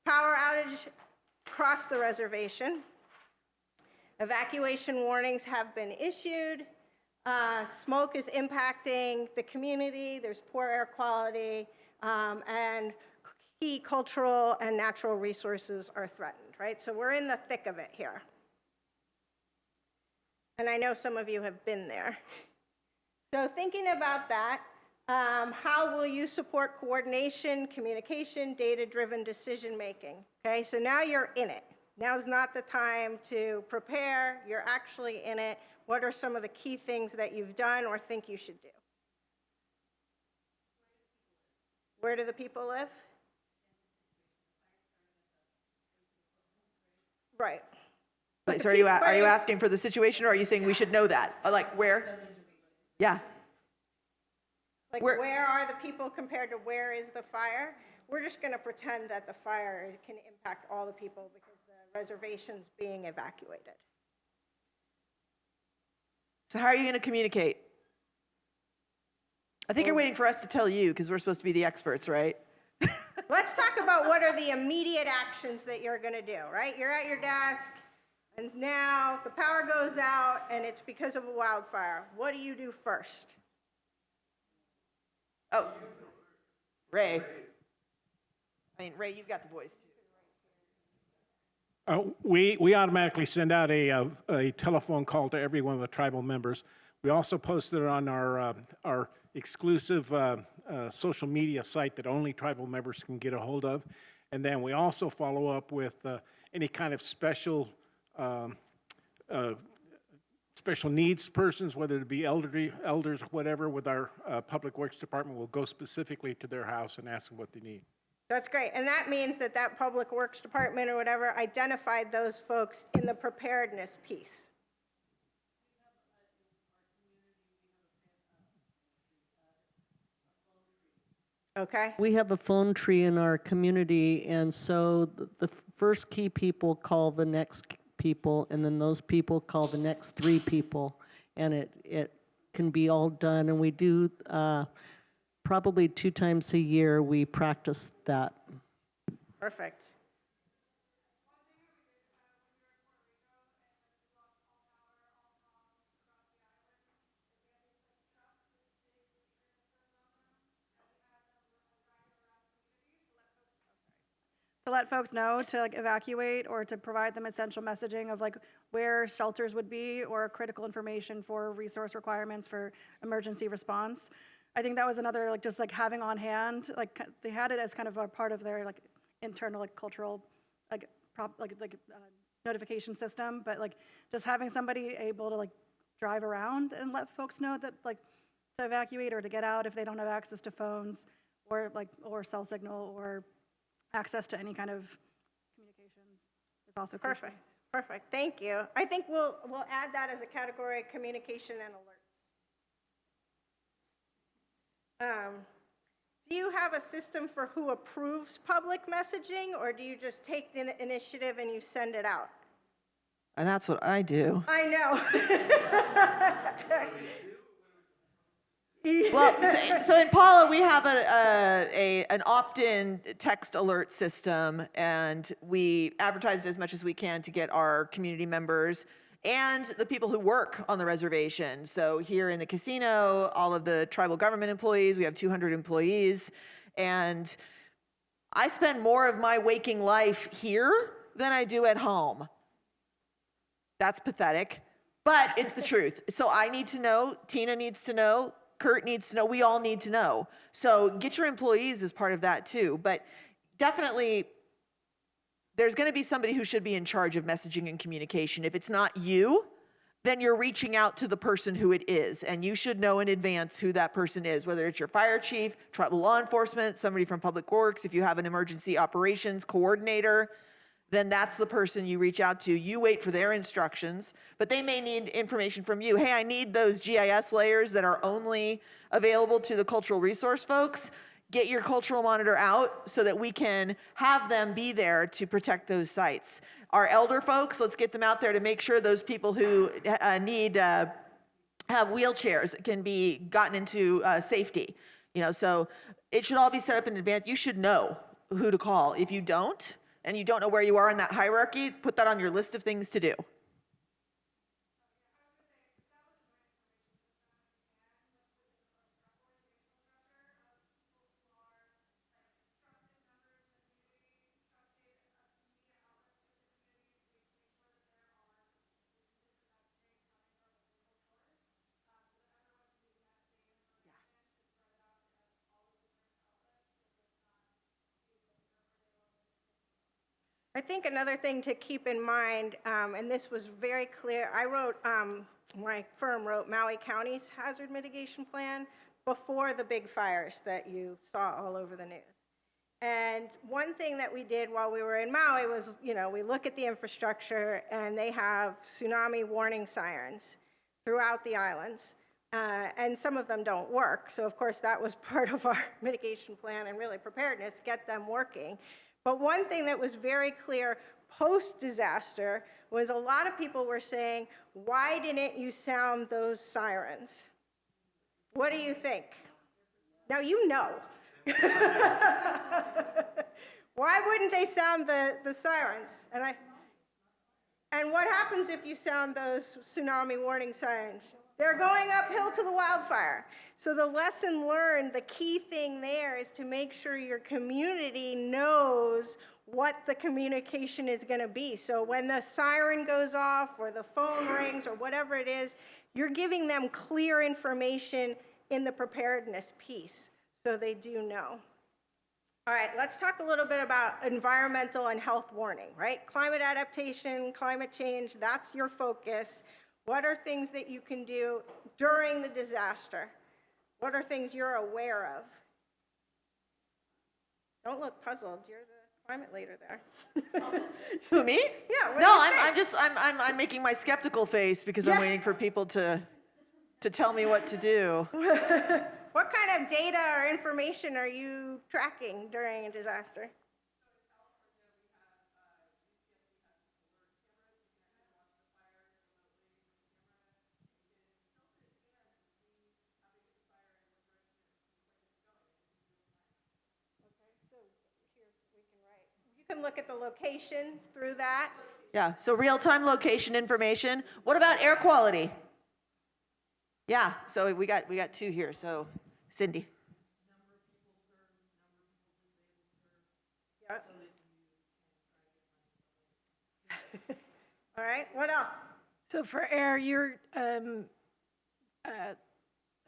Power outage across the reservation. Evacuation warnings have been issued. Smoke is impacting the community. There's poor air quality, and key cultural and natural resources are threatened, right? So we're in the thick of it here. And I know some of you have been there. So thinking about that, how will you support coordination, communication, data-driven decision-making? Okay, so now you're in it. Now's not the time to prepare, you're actually in it. What are some of the key things that you've done or think you should do? Where do the people live? Right. Wait, so are you asking for the situation, or are you saying we should know that? Like where? Yeah. Like where are the people compared to where is the fire? We're just going to pretend that the fire can impact all the people because the reservation's being evacuated. So how are you going to communicate? I think you're waiting for us to tell you because we're supposed to be the experts, right? Let's talk about what are the immediate actions that you're going to do, right? You're at your desk, and now the power goes out, and it's because of a wildfire. What do you do first? Oh, Ray. I mean, Ray, you've got the voice too. We automatically send out a telephone call to every one of the tribal members. We also posted it on our exclusive social media site that only tribal members can get a hold of. And then we also follow up with any kind of special needs persons, whether it be elders or whatever, with our Public Works Department. We'll go specifically to their house and ask them what they need. That's great. And that means that that Public Works Department or whatever identified those folks in the preparedness piece. Okay. We have a phone tree in our community, and so the first key people call the next people, and then those people call the next three people, and it can be all done. And we do probably 2 times a year, we practice that. Perfect. To let folks know to evacuate or to provide them essential messaging of where shelters would be or critical information for resource requirements for emergency response. I think that was another just having on hand, they had it as kind of a part of their internal cultural notification system, but like just having somebody able to like drive around and let folks know that like to evacuate or to get out if they don't have access to phones or cell signal or access to any kind of communications is also crucial. Perfect, perfect, thank you. I think we'll add that as a category, communication and alerts. Do you have a system for who approves public messaging, or do you just take the initiative and you send it out? And that's what I do. I know. Well, so in Pala, we have an opt-in text alert system, and we advertise it as much as we can to get our community members and the people who work on the reservation. So here in the casino, all of the tribal government employees, we have 200 employees, and I spend more of my waking life here than I do at home. That's pathetic, but it's the truth. So I need to know, Tina needs to know, Kurt needs to know, we all need to know. So get your employees as part of that too, but definitely there's going to be somebody who should be in charge of messaging and communication. If it's not you, then you're reaching out to the person who it is, and you should know in advance who that person is, whether it's your fire chief, tribal law enforcement, somebody from Public Works, if you have an emergency operations coordinator, then that's the person you reach out to. You wait for their instructions, but they may need information from you. Hey, I need those GIS layers that are only available to the cultural resource folks. Get your cultural monitor out so that we can have them be there to protect those sites. Our elder folks, let's get them out there to make sure those people who need have wheelchairs can be gotten into safety. So it should all be set up in advance. You should know who to call. If you don't, and you don't know where you are in that hierarchy, put that on your list of things to do. I think another thing to keep in mind, and this was very clear, my firm wrote Maui County's hazard mitigation plan before the big fires that you saw all over the news. And one thing that we did while we were in Maui was, we look at the infrastructure, and they have tsunami warning sirens throughout the islands. And some of them don't work. So of course that was part of our mitigation plan and really preparedness, get them working. But one thing that was very clear post-disaster was a lot of people were saying, why didn't you sound those sirens? What do you think? Now you know. Why wouldn't they sound the sirens? And what happens if you sound those tsunami warning sirens? They're going uphill to the wildfire. So the lesson learned, the key thing there is to make sure your community knows what the communication is going to be. So when the siren goes off or the phone rings or whatever it is, you're giving them clear information in the preparedness piece so they do know. All right, let's talk a little bit about environmental and health warning, right? Climate adaptation, climate change, that's your focus. What are things that you can do during the disaster? What are things you're aware of? Don't look puzzled. You're the climate leader there. Who, me? Yeah. No, I'm making my skeptical face because I'm waiting for people to tell me what to do. What kind of data or information are you tracking during a disaster? You can look at the location through that. Yeah, so real-time location information. What about air quality? Yeah, so we got two here, so Cindy. Yep. All right, what else? So for air, your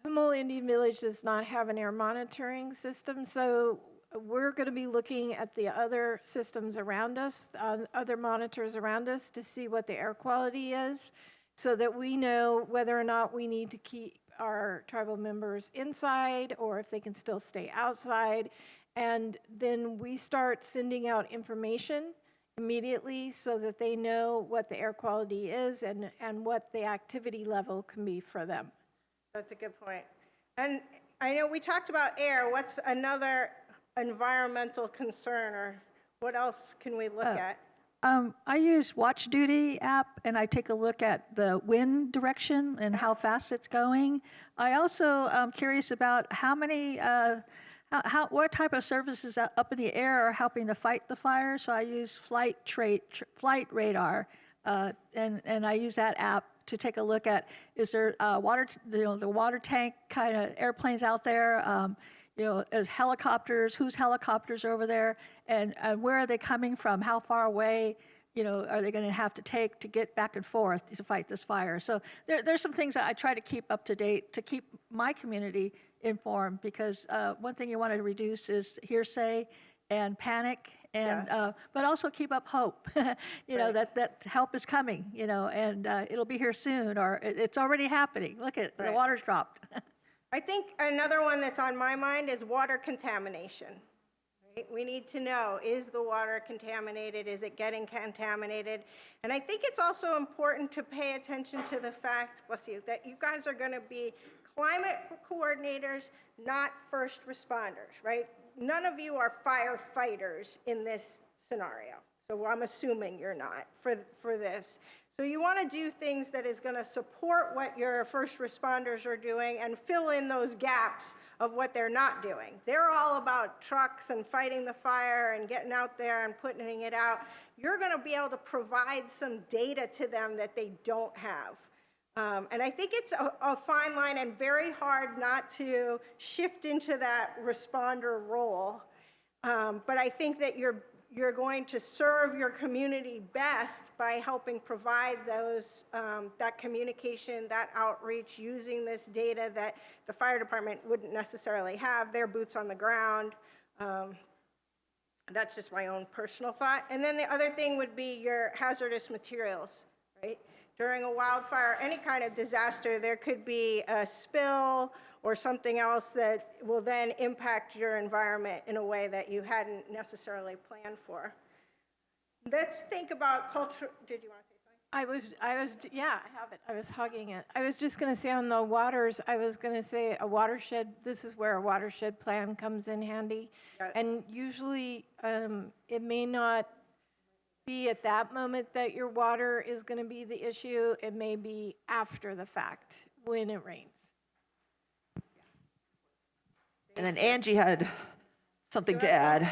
Humboldt Indian Village does not have an air monitoring system. So we're going to be looking at the other systems around us, other monitors around us to see what the air quality is so that we know whether or not we need to keep our tribal members inside or if they can still stay outside. And then we start sending out information immediately so that they know what the air quality is and what the activity level can be for them. That's a good point. And I know we talked about air. What's another environmental concern, or what else can we look at? I use Watch Duty app, and I take a look at the wind direction and how fast it's going. I also am curious about how many, what type of services up in the air are helping to fight the fire. So I use flight radar, and I use that app to take a look at, is there water, the water tank kind of airplanes out there, as helicopters, whose helicopters are over there, and where are they coming from, how far away, are they going to have to take to get back and forth to fight this fire. So there's some things that I try to keep up to date to keep my community informed, because one thing you want to reduce is hearsay and panic, and but also keep up hope, that help is coming, and it'll be here soon, or it's already happening. Look at the water's dropped. I think another one that's on my mind is water contamination. Right? We need to know, is the water contaminated? Is it getting contaminated? And I think it's also important to pay attention to the fact, bless you, that you guys are going to be climate coordinators, not first responders, right? None of you are firefighters in this scenario. So I'm assuming you're not for this. So you want to do things that is going to support what your first responders are doing and fill in those gaps of what they're not doing. They're all about trucks and fighting the fire and getting out there and putting it out. You're going to be able to provide some data to them that they don't have. And I think it's a fine line and very hard not to shift into that responder role. But I think that you're going to serve your community best by helping provide those, that communication, that outreach, using this data that the fire department wouldn't necessarily have, their boots on the ground. That's just my own personal thought. And then the other thing would be your hazardous materials, right? During a wildfire, any kind of disaster, there could be a spill or something else that will then impact your environment in a way that you hadn't necessarily planned for. Let's think about culture. Did you want to say something? Yeah, I have it. I was hugging it. I was just going to say on the waters, I was going to say a watershed, this is where a watershed plan comes in handy. And usually it may not be at that moment that your water is going to be the issue. It may be after the fact when it rains. And then Angie had something to add.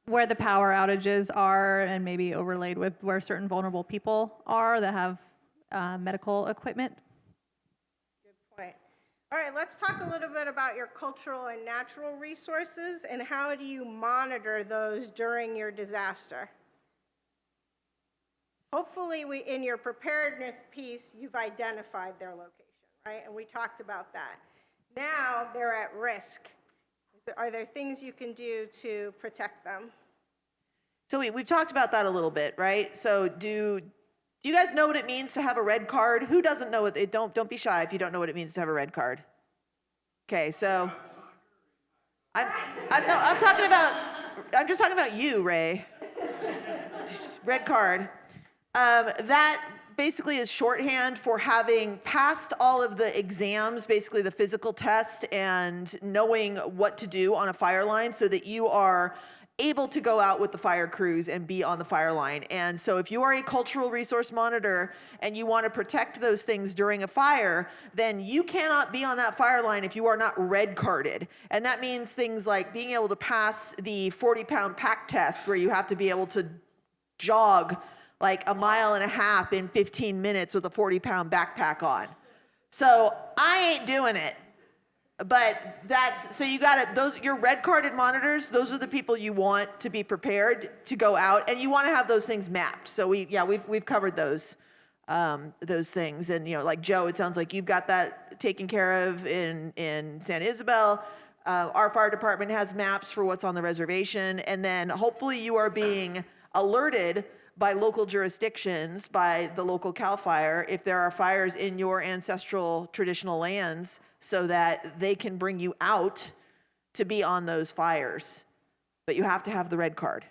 Where the power outages are, and maybe overlaid with where certain vulnerable people are that have medical equipment. Good point. All right, let's talk a little bit about your cultural and natural resources and how do you monitor those during your disaster? Hopefully, in your preparedness piece, you've identified their location, right? And we talked about that. Now they're at risk. Are there things you can do to protect them? So we've talked about that a little bit, right? So do you guys know what it means to have a red card? Who doesn't know what don't be shy if you don't know what it means to have a red card. Okay, so I'm just talking about you, Ray. Red card. That basically is shorthand for having passed all of the exams, basically the physical test, and knowing what to do on a fire line so that you are able to go out with the fire crews and be on the fire line. And so if you are a cultural resource monitor and you want to protect those things during a fire, then you cannot be on that fire line if you are not red carded. And that means things like being able to pass the 40-pound pack test where you have to be able to jog like 1.5 miles in 15 minutes with a 40-pound backpack on. So I ain't doing it. But so you got your red carded monitors, those are the people you want to be prepared to go out, and you want to have those things mapped. So we've covered those things. And like Joe, it sounds like you've got that taken care of in San Isabel. Our fire department has maps for what's on the reservation, and then hopefully you are being alerted by local jurisdictions, by the local CAL FIRE, if there are fires in your ancestral traditional lands, so that they can bring you out to be on those fires. But you have to have the red card.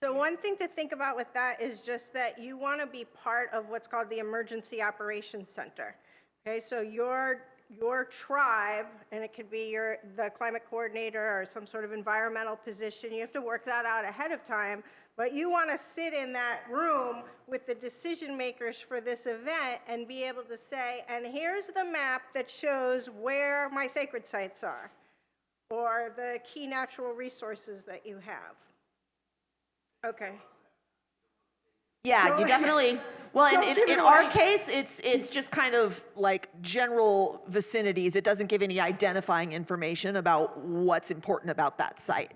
So one thing to think about with that is just that you want to be part of what's called the Emergency Operations Center. Okay, so your tribe, and it could be the climate coordinator or some sort of environmental position, you have to work that out ahead of time, but you want to sit in that room with the decision makers for this event and be able to say, and here's the map that shows where my sacred sites are, or the key natural resources that you have. Okay. Yeah, you definitely, well, in our case, it's just kind of like general vicinities. It doesn't give any identifying information about what's important about that site.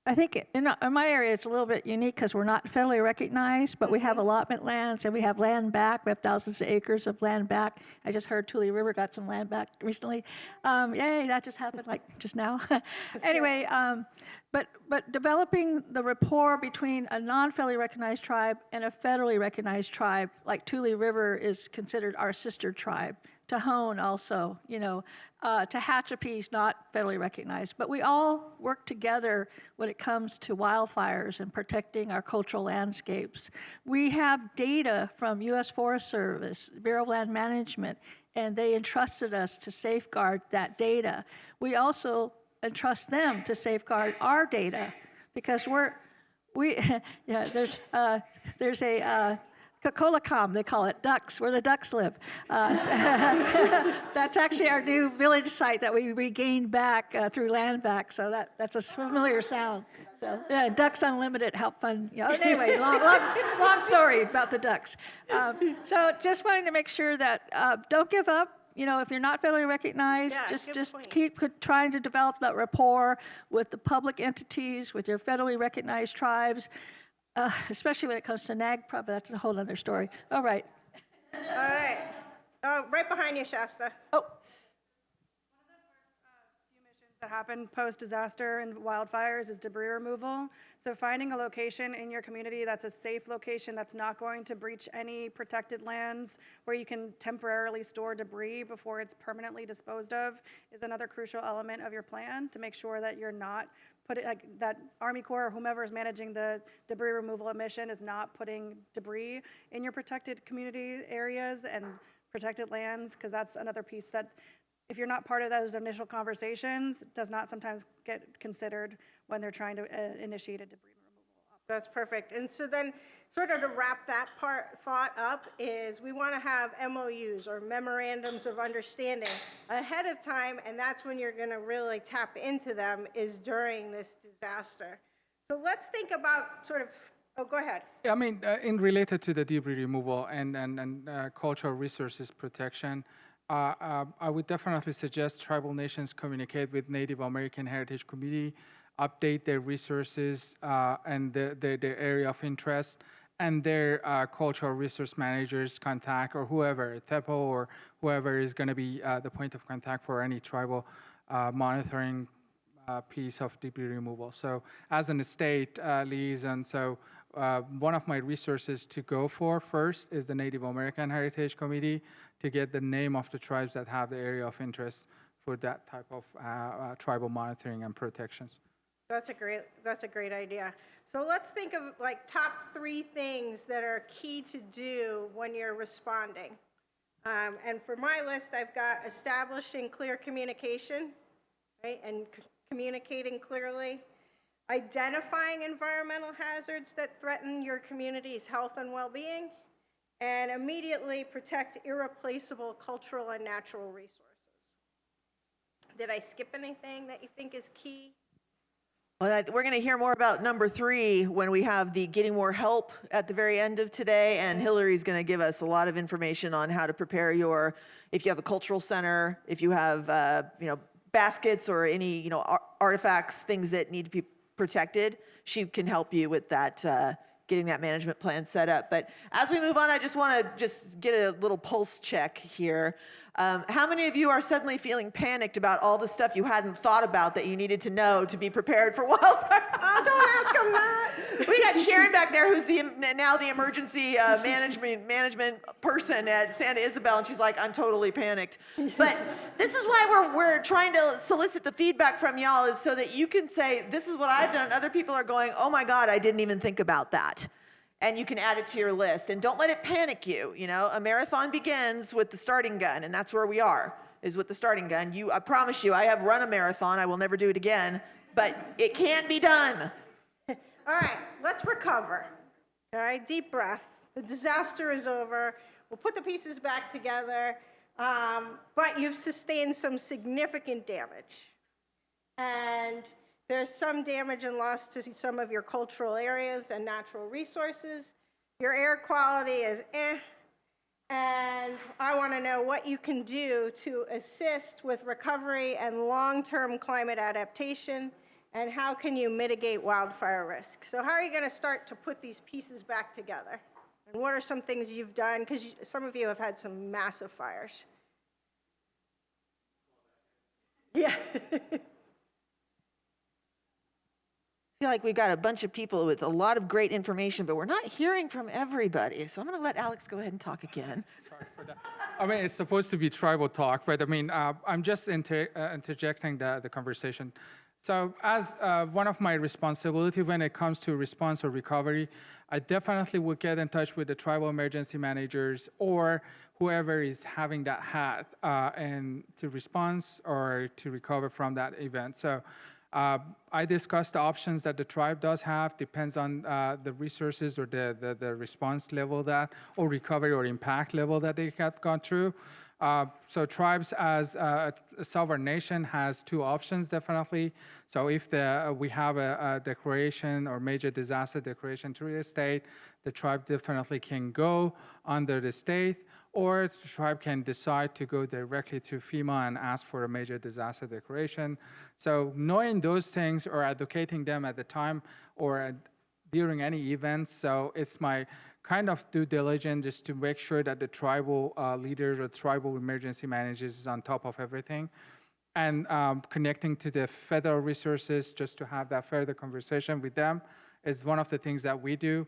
I think in my area, it's a little bit unique because we're not federally recognized, but we have allotment lands and we have land back. We have thousands of acres of land back. I just heard Tule River got some land back recently. Yay, that just happened like just now. Anyway, but developing the rapport between a non-federally recognized tribe and a federally recognized tribe, like Tule River is considered our sister tribe. Tohon also, Tehachapi's not federally recognized, but we all work together when it comes to wildfires and protecting our cultural landscapes. We have data from U.S. Forest Service, Bureau of Land Management, and they entrusted us to safeguard that data. We also entrust them to safeguard our data because there's a Kakolakam, they call it, ducks, where the ducks live. That's actually our new village site that we regained back through land back, so that's a familiar sound. So yeah, Ducks Unlimited, help fund. Anyway, long story about the ducks. So just wanting to make sure that don't give up. If you're not federally recognized, just keep trying to develop that rapport with the public entities, with your federally recognized tribes. Especially when it comes to NAGPRA, but that's a whole other story. All right. All right. Right behind you, Shasta. One of the first few missions that happen post-disaster and wildfires is debris removal. So finding a location in your community that's a safe location that's not going to breach any protected lands, where you can temporarily store debris before it's permanently disposed of, is another crucial element of your plan to make sure that you're not that Army Corps or whomever is managing the debris removal mission is not putting debris in your protected community areas and protected lands, because that's another piece that, if you're not part of those initial conversations, does not sometimes get considered when they're trying to initiate a debris removal. That's perfect. And so then, sort of to wrap that thought up, is we want to have MOUs or memorandums of understanding ahead of time, and that's when you're going to really tap into them, is during this disaster. So let's think about sort of, go ahead. Yeah, I mean, in related to the debris removal and cultural resources protection, I would definitely suggest tribal nations communicate with Native American Heritage Committee, update their resources and their area of interest, and their cultural resource managers contact, or whoever, TEPO or whoever is going to be the point of contact for any tribal monitoring piece of debris removal. So as an state liaison, so one of my resources to go for first is the Native American Heritage Committee, to get the name of the tribes that have the area of interest for that type of tribal monitoring and protections. That's a great idea. So let's think of like top 3 things that are key to do when you're responding. And for my list, I've got establishing clear communication, right, and communicating clearly, identifying environmental hazards that threaten your community's health and well-being, and immediately protect irreplaceable cultural and natural resources. Did I skip anything that you think is key? Well, we're going to hear more about number 3 when we have the getting more help at the very end of today, and Hillary's going to give us a lot of information on how to prepare if you have a cultural center, if you have, baskets or any, artifacts, things that need to be protected. She can help you with that getting that management plan set up. But as we move on, I just want to just get a little pulse check here. How many of you are suddenly feeling panicked about all the stuff you hadn't thought about that you needed to know to be prepared for wildfire? Oh, don't ask them that. We got Sharon back there, who's now the emergency management person at Santa Isabel, and she's like, I'm totally panicked. But this is why we're trying to solicit the feedback from y'all, is so that you can say, this is what I've done. Other people are going, oh my God, I didn't even think about that. And you can add it to your list. And don't let it panic you. You know, a marathon begins with the starting gun, and that's where we are, is with the starting gun. I promise you, I have run a marathon. I will never do it again, but it can be done. All right, let's recover. All right, deep breath. The disaster is over. We'll put the pieces back together, but you've sustained some significant damage. And there's some damage and loss to some of your cultural areas and natural resources. Your air quality is and I want to know what you can do to assist with recovery and long-term climate adaptation, and how can you mitigate wildfire risk. So how are you going to start to put these pieces back together? And what are some things you've done? Because some of you have had some massive fires. Yeah. I feel like we've got a bunch of people with a lot of great information, but we're not hearing from everybody. So I'm going to let Alex go ahead and talk again. Sorry for that. I mean, it's supposed to be tribal talk, but I mean, I'm just interjecting the conversation. So as one of my responsibility when it comes to response or recovery, I definitely would get in touch with the tribal emergency managers or whoever is having that hat and to respond or to recover from that event. So I discussed the options that the tribe does have, depends on the resources or the response level that, or recovery or impact level that they have gone through. So tribes as a sovereign nation has two options, definitely. So if we have a declaration or major disaster declaration through the state, the tribe definitely can go under the state, or the tribe can decide to go directly to FEMA and ask for a major disaster declaration. So knowing those things or advocating them at the time or during any events, so it's my kind of due diligence just to make sure that the tribal leaders or tribal emergency managers is on top of everything. And connecting to the federal resources just to have that further conversation with them is one of the things that we do.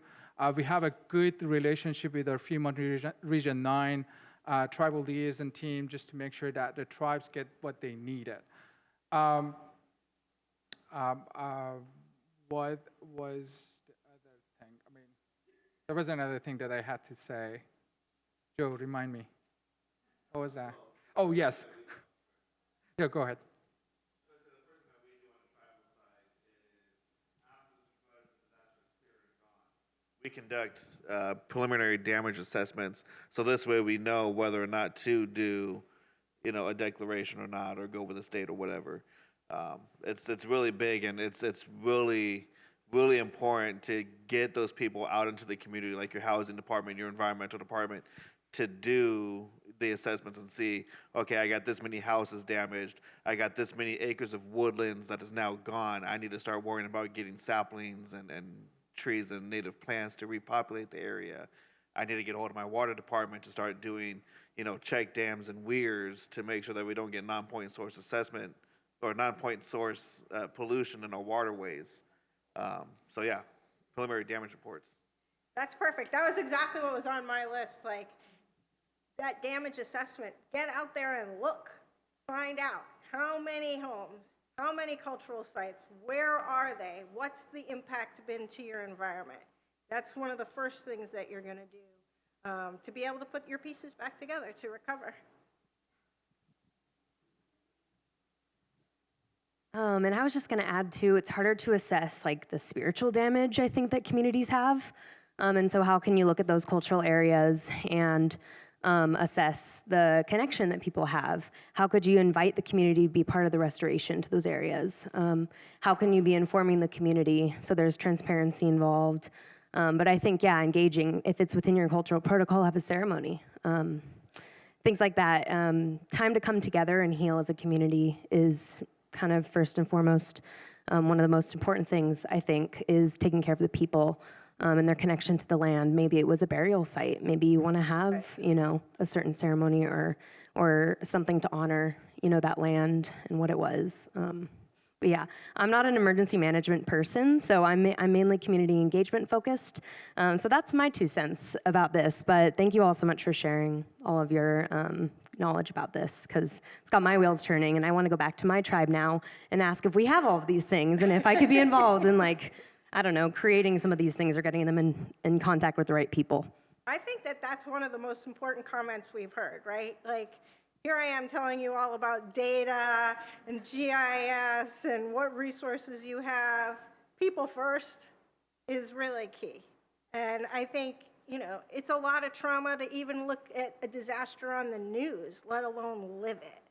We have a good relationship with our FEMA Region 9 tribal liaison team just to make sure that the tribes get what they needed. What was the other thing? I mean, there was another thing that I had to say. Joe, remind me. What was that? Oh, yes. Yeah, go ahead. We conduct preliminary damage assessments, so this way we know whether or not to do, a declaration or not, or go with the state or whatever. It's really big, and it's really important to get those people out into the community, like your housing department, your environmental department, to do the assessments and see, okay, I got this many houses damaged, I got this many acres of woodlands that is now gone. I need to start worrying about getting saplings and trees and native plants to repopulate the area. I need to get a hold of my water department to start doing, check dams and weirs to make sure that we don't get non-point source assessment or non-point source pollution in our waterways. So yeah, preliminary damage reports. That's perfect. That was exactly what was on my list. Like that damage assessment, get out there and look, find out how many homes, how many cultural sites, where are they? What's the impact been to your environment? That's one of the first things that you're going to do to be able to put your pieces back together to recover. And I was just going to add too, it's harder to assess like the spiritual damage I think that communities have. And so how can you look at those cultural areas and assess the connection that people have? How could you invite the community to be part of the restoration to those areas? How can you be informing the community so there's transparency involved? But I think, yeah, engaging, if it's within your cultural protocol, have a ceremony. Things like that. Time to come together and heal as a community is kind of first and foremost. One of the most important things, I think, is taking care of the people and their connection to the land. Maybe it was a burial site. Maybe you want to have, you know, a certain ceremony or something to honor, you know, that land and what it was. But yeah, I'm not an emergency management person, so I'm mainly community engagement focused. So that's my 2 cents about this. But thank you all so much for sharing all of your knowledge about this, because it's got my wheels turning, and I want to go back to my tribe now and ask if we have all of these things and if I could be involved in, like, I don't know, creating some of these things or getting them in contact with the right people. I think that that's one of the most important comments we've heard, right? Like, here I am telling you all about data and GIS and what resources you have. People first is really key. And I think, you know, it's a lot of trauma to even look at a disaster on the news, let alone live it.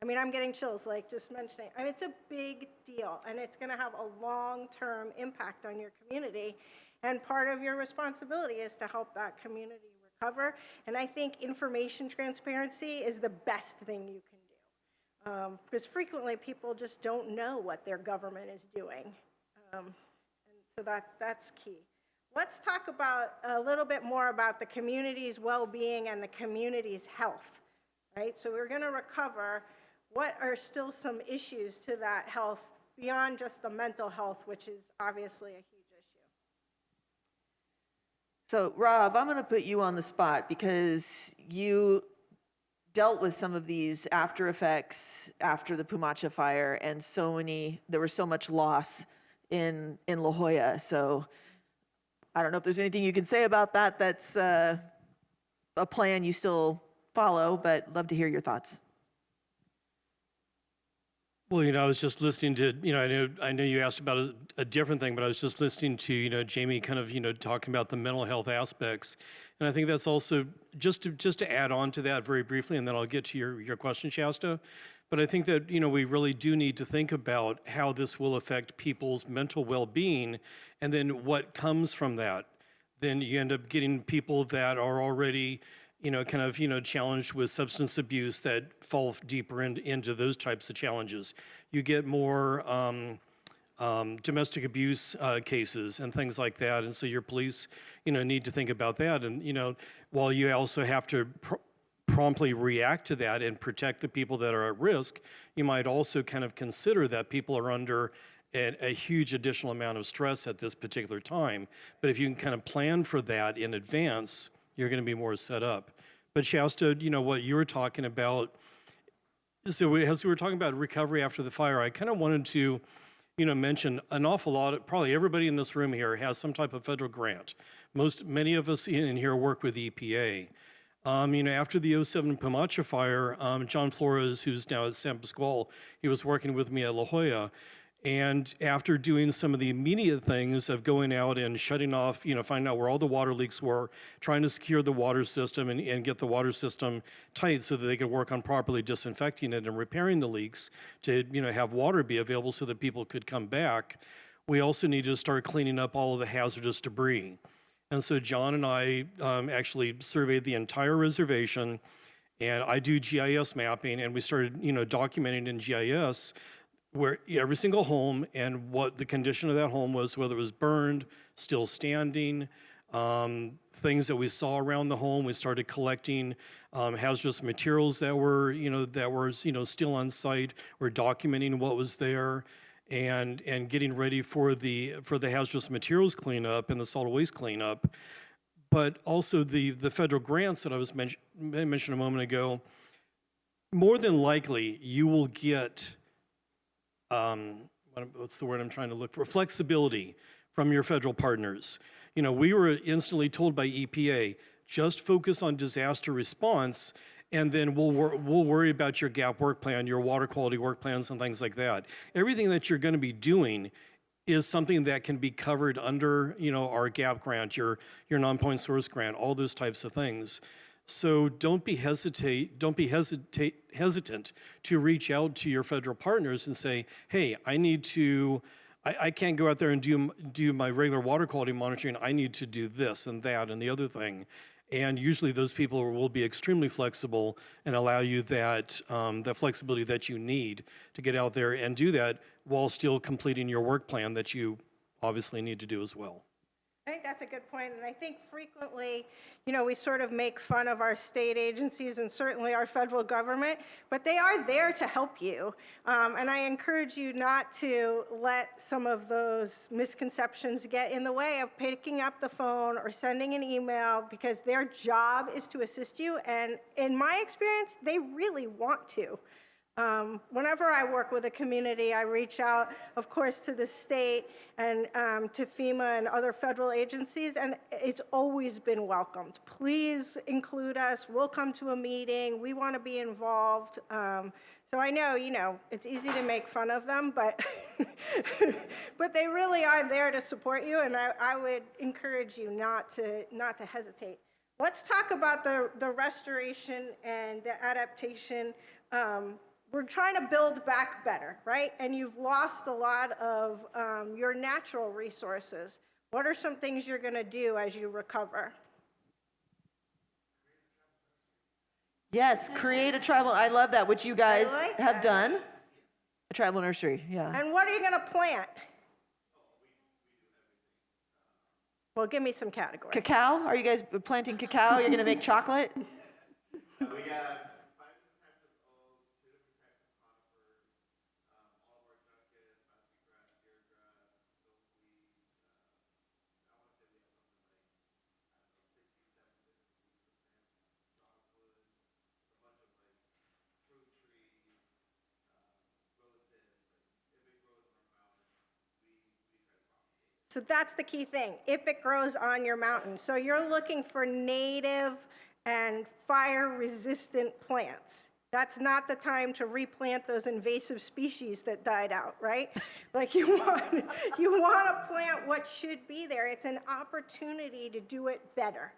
I mean, I'm getting chills, like, just mentioning. I mean, it's a big deal, and it's going to have a long-term impact on your community. And part of your responsibility is to help that community recover. And I think information transparency is the best thing you can do. Because frequently, people just don't know what their government is doing. And so that's key. Let's talk about a little bit more about the community's well-being and the community's health, right? So we're going to recover what are still some issues to that health beyond just the mental health, which is obviously a huge issue. So, Rob, I'm going to put you on the spot because you dealt with some of these after effects after the Pumacha fire, and there was so much loss in La Jolla. So I don't know if there's anything you can say about that. That's a plan you still follow, but love to hear your thoughts. Well, you know, I was just listening to, you know, I know you asked about a different thing, but I was just listening to, you know, Jamie kind of, you know, talking about the mental health aspects. And I think that's also, just to add on to that very briefly, and then I'll get to your question, Shasta. But I think that, you know, we really do need to think about how this will affect people's mental well-being, and then what comes from that. Then you end up getting people that are already, you know, kind of, you know, challenged with substance abuse that fall deeper into those types of challenges. You get more domestic abuse cases and things like that. And so your police, you know, need to think about that. And, you know, while you also have to promptly react to that and protect the people that are at risk, you might also kind of consider that people are under a huge additional amount of stress at this particular time. But if you can kind of plan for that in advance, you're going to be more set up. But Shasta, you know, what you were talking about, so as we were talking about recovery after the fire, I kind of wanted to, you know, mention an awful lot, probably everybody in this room here has some type of federal grant. Many of us in here work with EPA. You know, after the 2007 Pumacha fire, John Flores, who's now at San Pasqual, he was working with me at La Jolla. And after doing some of the immediate things of going out and shutting off, you know, finding out where all the water leaks were, trying to secure the water system and get the water system tight so that they could work on properly disinfecting it and repairing the leaks to, you know, have water be available so that people could come back, we also needed to start cleaning up all of the hazardous debris. And so John and I actually surveyed the entire reservation, and I do GIS mapping, and we started, you know, documenting in GIS where every single home and what the condition of that home was, whether it was burned, still standing, things that we saw around the home. We started collecting hazardous materials that were still on site. We're documenting what was there, and getting ready for the hazardous materials cleanup and the solid waste cleanup. But also the federal grants that I was mentioned a moment ago. More than likely, you will get what's the word I'm trying to look for? Flexibility from your federal partners. You know, we were instantly told by EPA, just focus on disaster response, and then we'll worry about your GAP work plan, your water quality work plans, and things like that. Everything that you're going to be doing is something that can be covered under, you know, our GAP grant, your non-point source grant, all those types of things. So don't be hesitant to reach out to your federal partners and say, hey, I can't go out there and do my regular water quality monitoring. I need to do this and that and the other thing. And usually those people will be extremely flexible and allow you that flexibility that you need to get out there and do that while still completing your work plan that you obviously need to do as well. I think that's a good point, and I think frequently, we sort of make fun of our state agencies and certainly our federal government, but they are there to help you. And I encourage you not to let some of those misconceptions get in the way of picking up the phone or sending an email, because their job is to assist you, and in my experience, they really want to. Whenever I work with a community, I reach out, of course, to the state and to FEMA and other federal agencies, and it's always been welcomed. Please include us. We'll come to a meeting. We want to be involved. So I know, it's easy to make fun of them, but but they really are there to support you, and I would encourage you not to hesitate. Let's talk about the restoration and the adaptation. We're trying to build back better, right? And you've lost a lot of your natural resources. What are some things you're going to do as you recover? Yes, create a tribal, I love that, which you guys have done. A tribal nursery, yeah. And what are you going to plant? Well, give me some categories. Cacao? Are you guys planting cacao? You're going to make chocolate? We got So that's the key thing, if it grows on your mountain. So you're looking for native and fire-resistant plants. That's not the time to replant those invasive species that died out, right? Like you want to plant what should be there. It's an opportunity to do it better.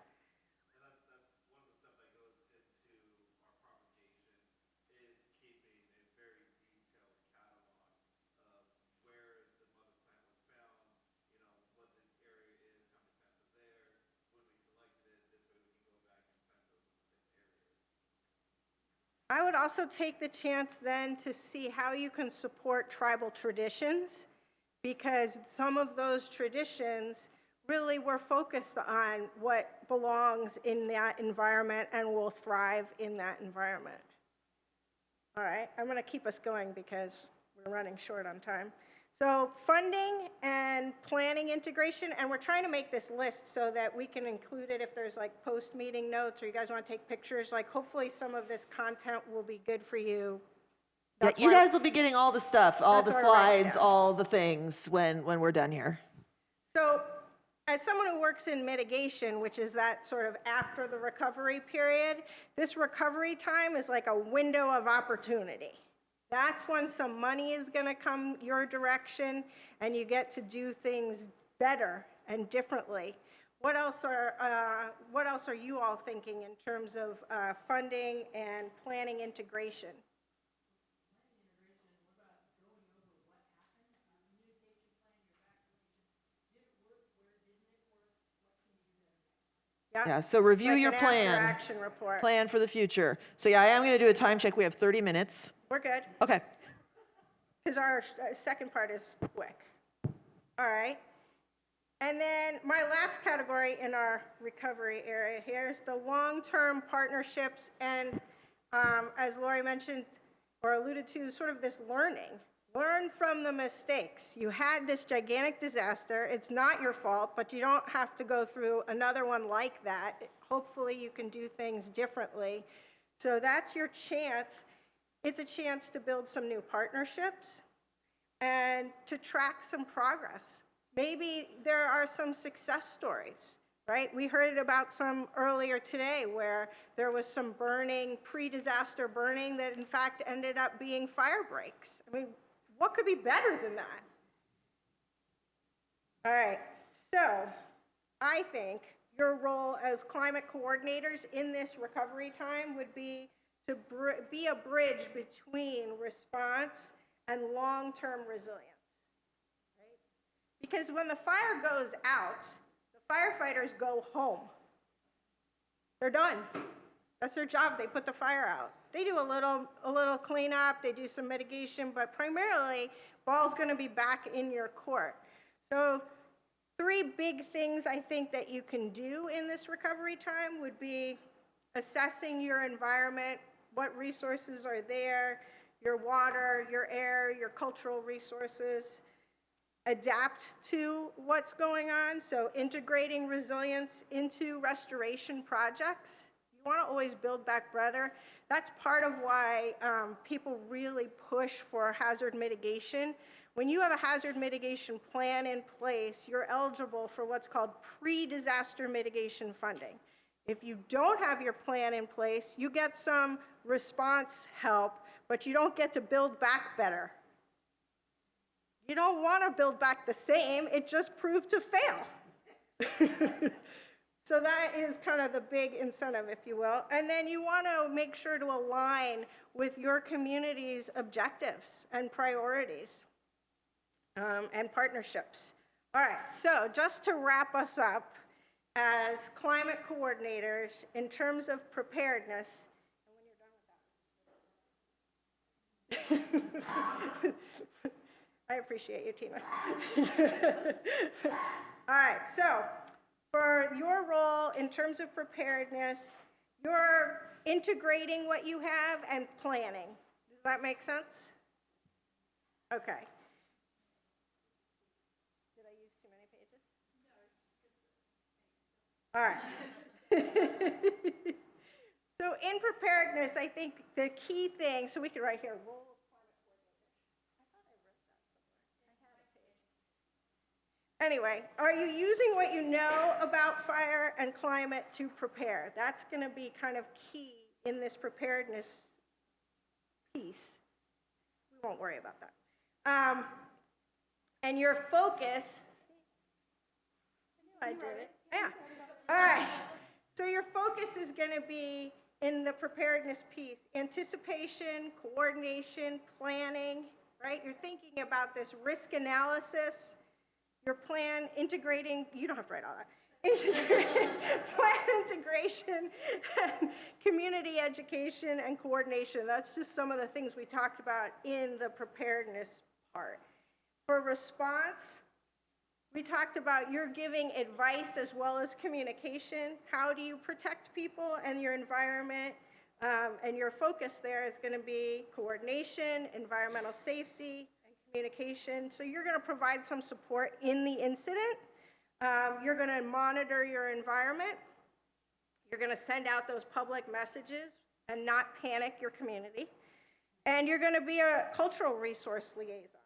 I would also take the chance then to see how you can support tribal traditions, because some of those traditions really were focused on what belongs in that environment and will thrive in that environment. All right, I'm going to keep us going because we're running short on time. So funding and planning integration, and we're trying to make this list so that we can include it if there's like post-meeting notes or you guys want to take pictures. Like hopefully some of this content will be good for you. Yeah, you guys will be getting all the stuff, all the That's what I write slides, down. all the things when we're done here. So as someone who works in mitigation, which is that sort of after the recovery period, this recovery time is like a window of opportunity. That's when some money is going to come your direction and you get to do things better and differently. What else are you all thinking in terms of funding and planning integration? Yeah, so review Like your an plan. after-action report. Plan for the future. So yeah, I am going to do a time check. We have 30 minutes. We're good, Okay. because our second part is quick. All right. And then my last category in our recovery area here is the long-term partnerships and, as Lori mentioned or alluded to, sort of this learning. Learn from the mistakes. You had this gigantic disaster. It's not your fault, but you don't have to go through another one like that. Hopefully you can do things differently. So that's your chance. It's a chance to build some new partnerships and to track some progress. Maybe there are some success stories, right? We heard about some earlier today where there was some burning, pre-disaster burning that in fact ended up being fire breaks. I mean, what could be better than that? All right, so I think your role as climate coordinators in this recovery time would be to be a bridge between response and long-term resilience, right? Because when the fire goes out, the firefighters go home. They're done. That's their job. They put the fire out. They do a little cleanup, they do some mitigation, but primarily, ball's going to be back in your court. So Three big things I think that you can do in this recovery time would be assessing your environment, what resources are there, your water, your air, your cultural resources, adapt to what's going on, so integrating resilience into restoration projects. You want to always build back better. That's part of why people really push for hazard mitigation. When you have a hazard mitigation plan in place, you're eligible for what's called pre-disaster mitigation funding. If you don't have your plan in place, you get some response help, but you don't get to build back better. You don't want to build back the same, it just proved to fail. So that is kind of the big incentive, if you will. And then you want to make sure to align with your community's objectives and priorities and partnerships. All right, so just to wrap us up, as climate coordinators, in terms of preparedness, and when you're done with that. I appreciate you, Tina. All right, so for your role in terms of preparedness, you're integrating what you have and planning. Does that make sense? Okay. Did I use too many pages? No. All right. So in preparedness, I think the key thing, so we could write here, role of climate coordinator. I thought I wrote that somewhere. I had a page. Anyway, are you using what you know about fire and climate to prepare? That's going to be kind of key in this preparedness piece. We won't worry about that. And your focus, I did it. Yeah. All right. So your focus is going to be in the preparedness piece, anticipation, coordination, planning, right? You're thinking about this risk analysis, your plan integrating, you don't have to write all that, plan integration, and community education and coordination. That's just some of the things we talked about in the preparedness part. For response, we talked about you're giving advice as well as communication. How do you protect people and your environment? And your focus there is going to be coordination, environmental safety, and communication. So you're going to provide some support in the incident. You're going to monitor your environment. You're going to send out those public messages and not panic your community. And you're going to be a cultural resource liaison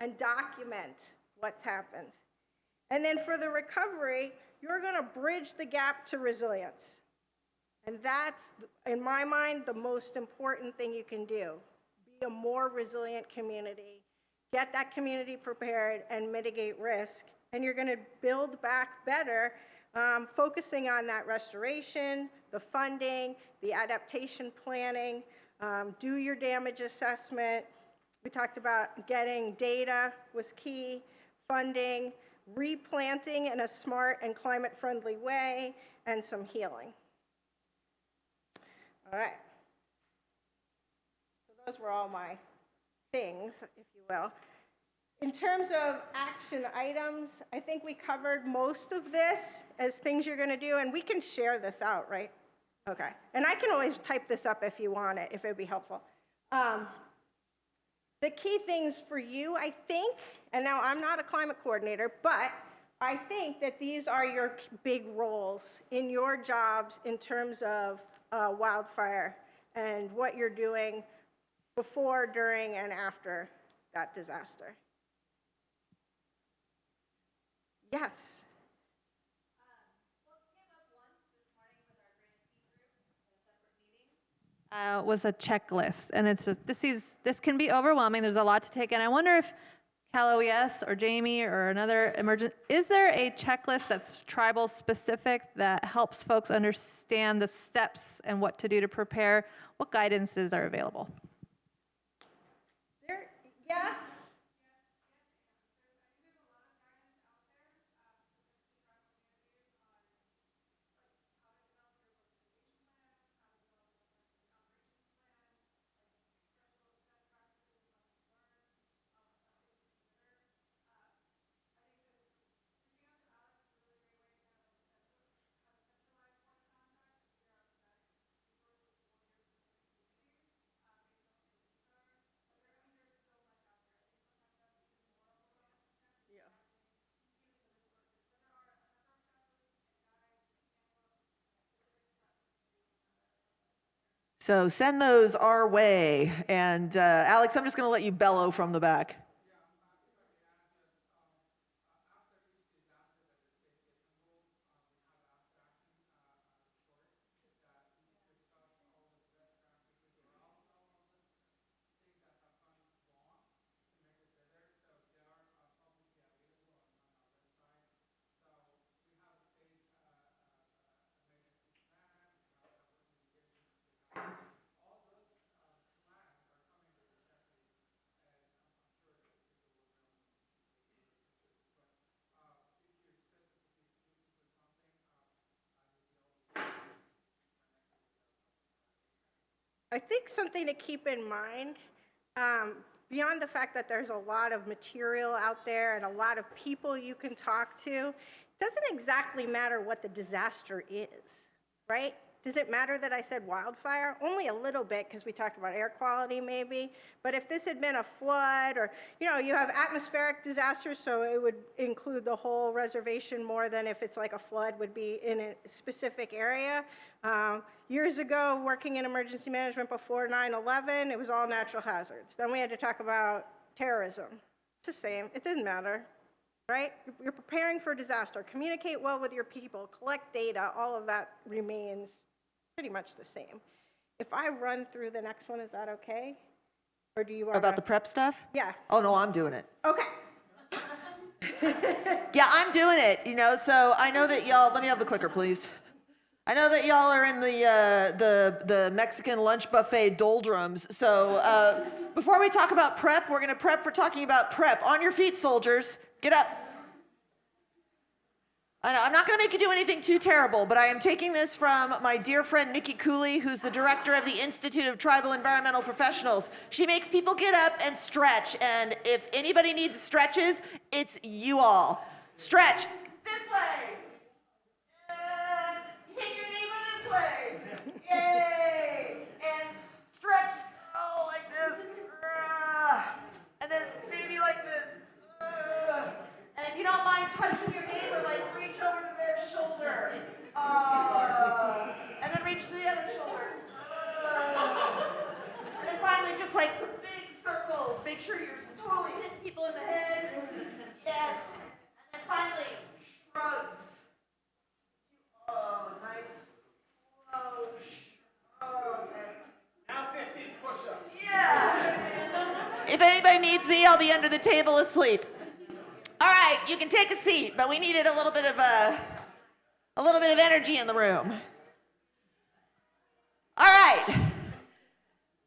and document what's happened. And then for the recovery, you're going to bridge the gap to resilience. And that's, in my mind, the most important thing you can do. Be a more resilient community, get that community prepared, and mitigate risk. And you're going to build back better, focusing on that restoration, the funding, the adaptation planning, do your damage assessment. We talked about getting data was key, funding, replanting in a smart and climate-friendly way, and some healing. All right. So those were all my things, if you will. In terms of action items, I think we covered most of this as things you're going to do, and we can share this out, right? Okay. And I can always type this up if you want it, if it would be helpful. The key things for you, I think, and now I'm not a climate coordinator, but I think that these are your big roles in your jobs in terms of wildfire and what you're doing before, during, and after that disaster. Yes. Was a checklist, and it's just, this can be overwhelming. There's a lot to take in. I wonder if Cal OES or Jamie or another is there a checklist that's tribal specific that helps folks understand the steps and what to do to prepare? What guidances are available? Yes. So send those our way. And Alex, I'm just going to let you bellow from the back. I think something to keep in mind, beyond the fact that there's a lot of material out there and a lot of people you can talk to, it doesn't exactly matter what the disaster is, right? Does it matter that I said wildfire? Only a little bit, because we talked about air quality maybe. But if this had been a flood, or, you have atmospheric disasters, so it would include the whole reservation more than if it's like a flood would be in a specific area. Years ago, working in emergency management before 9/11, it was all natural hazards. Then we had to talk about terrorism. It's the same. It doesn't matter, right? You're preparing for disaster. Communicate well with your people. Collect data. All of that remains pretty much the same. If I run through the next one, is that okay? Or do you want About the prep stuff? Yeah. Oh, no, I'm doing it. Okay. Yeah, I'm doing it, so I know that y'all, let me have the clicker, please. I know that y'all are in the Mexican lunch buffet doldrums. So before we talk about prep, we're going to prep for talking about prep. On your feet, soldiers. Get up. I know, I'm not going to make you do anything too terrible, but I am taking this from my dear friend Nikki Cooley, who's the director of the Institute of Tribal Environmental Professionals. She makes people get up and stretch, and if anybody needs stretches, it's you all. Stretch this way. Hit your neighbor this way. Yay! And stretch, like this. And then maybe like this. And if you don't mind touching your neighbor, reach over to their shoulder. And then reach to the other shoulder. And then finally, just some big circles. Make sure you're totally hitting people in the head. Yes. And then finally, shrugs. Oh, nice, slow, okay. Now 15 push-ups. Yeah. If anybody needs me, I'll be under the table asleep. All right, you can take a seat, but we needed a little bit of energy in the room. All right.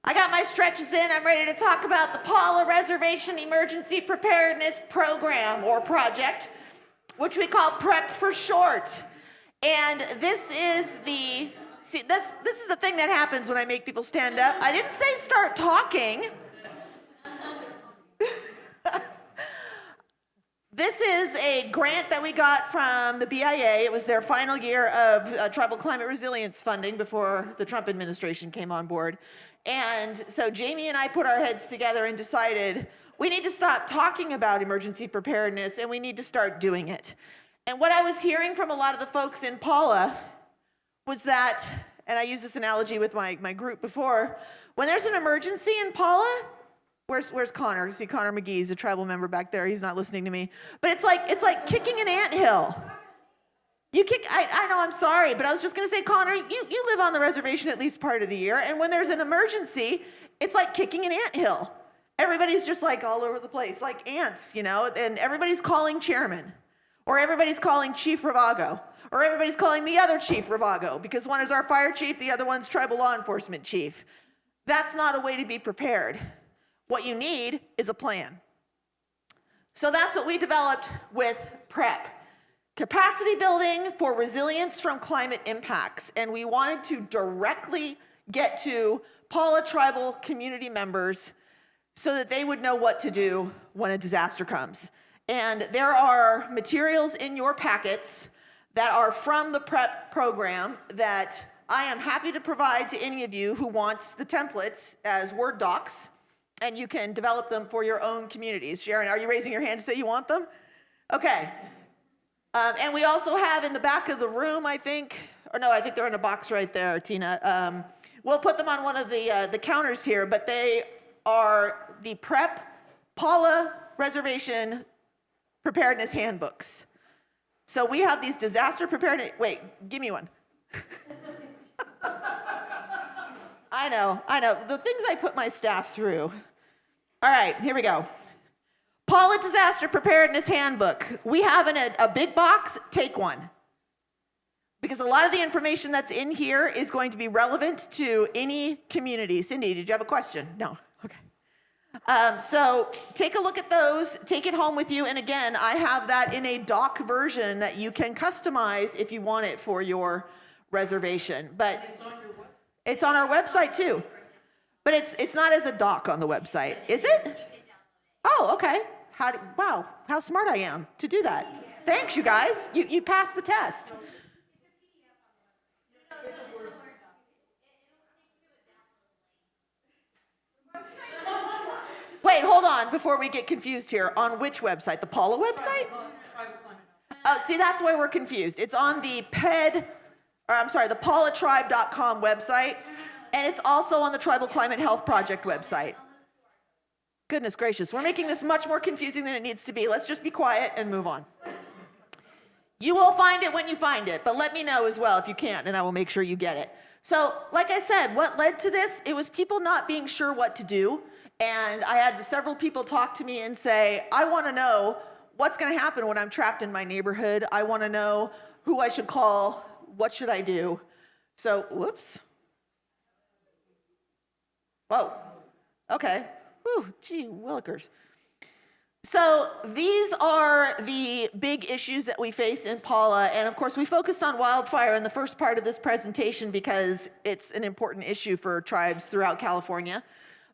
I got my stretches in. I'm ready to talk about the Pala Reservation Emergency Preparedness Program or project, which we call PREP for short. And this is the thing that happens when I make people stand up. I didn't say start talking. This is a grant that we got from the BIA. It was their final year of tribal climate resilience funding before the Trump administration came on board. And so Jamie and I put our heads together and decided we need to stop talking about emergency preparedness and we need to start doing it. And what I was hearing from a lot of the folks in Pala was that, and I used this analogy with my group before, when there's an emergency in Pala, where's Connor? See, Connor McGee, he's a tribal member back there. He's not listening to me. But it's like kicking an anthill. I know, I'm sorry, but I was just going to say, Connor, you live on the reservation at least part of the year, and when there's an emergency, it's like kicking an anthill. Everybody's just all over the place, like ants, and everybody's calling chairman, or everybody's calling Chief Ravago, or everybody's calling the other Chief Ravago, because one is our fire chief, the other one's tribal law enforcement chief. That's not a way to be prepared. What you need is a plan. So that's what we developed with PREP. Capacity building for resilience from climate impacts. And we wanted to directly get to Pala tribal community members so that they would know what to do when a disaster comes. And there are materials in your packets that are from the PREP program that I am happy to provide to any of you who wants the templates as Word docs, and you can develop them for your own communities. Sharon, are you raising your hand to say you want them? Okay. And we also have in the back of the room, I think they're in a box right there, Tina. We'll put them on one of the counters here, but they are the Pala Reservation Preparedness handbooks. So we have these disaster preparedness, wait, give me one. I know, the things I put my staff through. All right, here we go. Pala Disaster Preparedness Handbook. We have a big box, take one. Because a lot of the information that's in here is going to be relevant to any community. Cindy, did you have a question? No, okay. So take a look at those, take it home with you, and again, I have that in a doc version that you can customize if you want it for your reservation. But it's on our website too. But it's not as a doc on the website, is it? Oh, okay. Wow, how smart I am to do that. Thanks, you guys. You passed the test. Wait, hold on before we get confused here. On which website? The Pala website? Oh, see, that's why we're confused. It's on the the palatribe.com website, and it's also on the Tribal Climate Health Project website. Goodness gracious, we're making this much more confusing than it needs to be. Let's just be quiet and move on. You will find it when you find it, but let me know as well if you can't, and I will make sure you get it. So, like I said, what led to this? It was people not being sure what to do. And I had several people talk to me and say, I want to know what's going to happen when I'm trapped in my neighborhood. I want to know who I should call. What should I do? So, whoops. Whoa. Okay. Whew, gee willikers. So these are the big issues that we face in Pala. And of course, we focused on wildfire in the first part of this presentation because it's an important issue for tribes throughout California.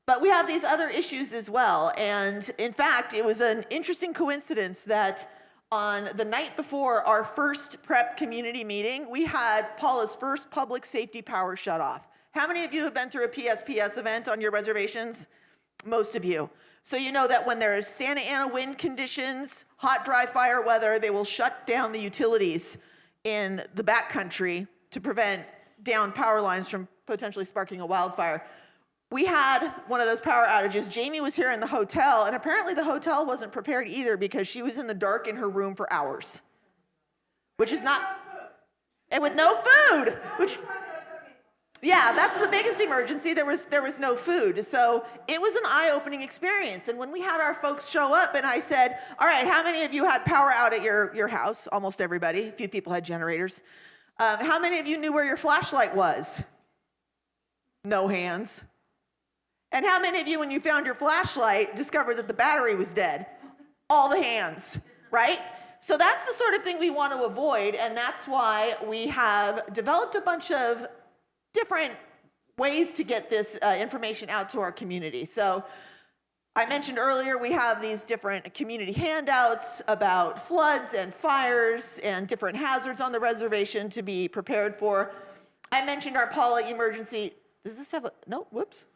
But we have these other issues as well. And in fact, it was an interesting coincidence that on the night before our first prep community meeting, we had Pala's first public safety power shutoff. How many of you have been through a PSPS event on your reservations? Most of you. So you know that when there's Santa Ana wind conditions, hot, dry fire weather, they will shut down the utilities in the backcountry to prevent down power lines from potentially sparking a wildfire. We had one of those power outages. Jamie was here in the hotel, and apparently the hotel wasn't prepared either because she was in the dark in her room for hours, which is not, and with no food, which, yeah, that's the biggest emergency. There was no food. So it was an eye-opening experience. And when we had our folks show up and I said, all right, how many of you had power out at your house? Almost everybody. A few people had generators. How many of you knew where your flashlight was? No hands. And how many of you, when you found your flashlight, discovered that the battery was dead? All the hands, right? So that's the sort of thing we want to avoid, and that's why we have developed a bunch of different ways to get this information out to our community. So I mentioned earlier we have these different community handouts about floods and fires and different hazards on the reservation to be prepared for. I mentioned our Pala emergency. Does this have a, no, whoops.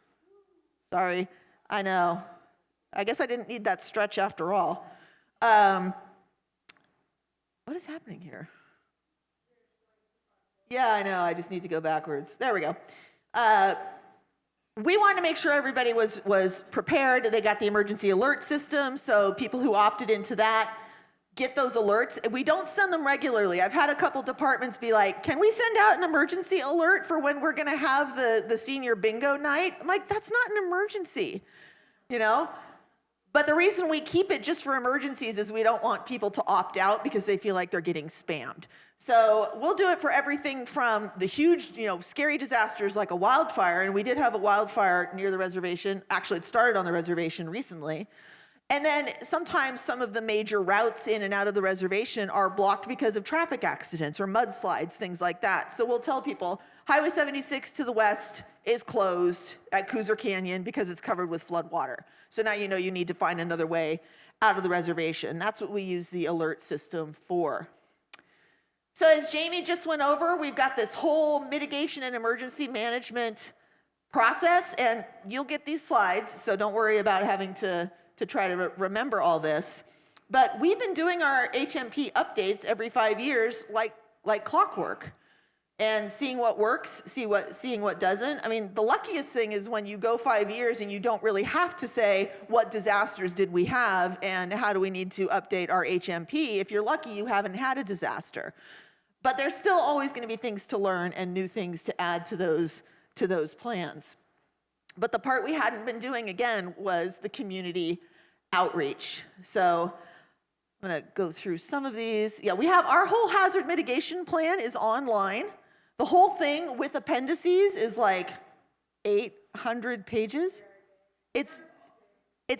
Sorry, I know. I guess I didn't need that stretch after all. What is happening here? Yeah, I know, I just need to go backwards. There we go. We wanted to make sure everybody was prepared. They got the emergency alert system, so people who opted into that get those alerts. We don't send them regularly. I've had a couple departments be like, can we send out an emergency alert for when we're gonna have the senior bingo night? I'm like, that's not an emergency, you know? But the reason we keep it just for emergencies is we don't want people to opt out because they feel like they're getting spammed. So we'll do it for everything from the huge, scary disasters like a wildfire, and we did have a wildfire near the reservation. Actually, it started on the reservation recently. And then sometimes some of the major routes in and out of the reservation are blocked because of traffic accidents or mudslides, things like that. So we'll tell people, Highway 76 to the west is closed at Cooser Canyon because it's covered with flood water. So now you know you need to find another way out of the reservation. That's what we use the alert system for. So as Jamie just went over, we've got this whole mitigation and emergency management process, and you'll get these slides, so don't worry about having to try to remember all this. But we've been doing our HMP updates every 5 years like clockwork. and seeing what works, seeing what doesn't. I mean, the luckiest thing is when you go 5 years and you don't really have to say, what disasters did we have and how do we need to update our HMP? If you're lucky, you haven't had a disaster. But there's still always going to be things to learn and new things to add to those plans. But the part we hadn't been doing, again, was the community outreach. So I'm going to go through some of these. Yeah, we have our whole hazard mitigation plan is online. The whole thing with appendices is like 800 pages. It's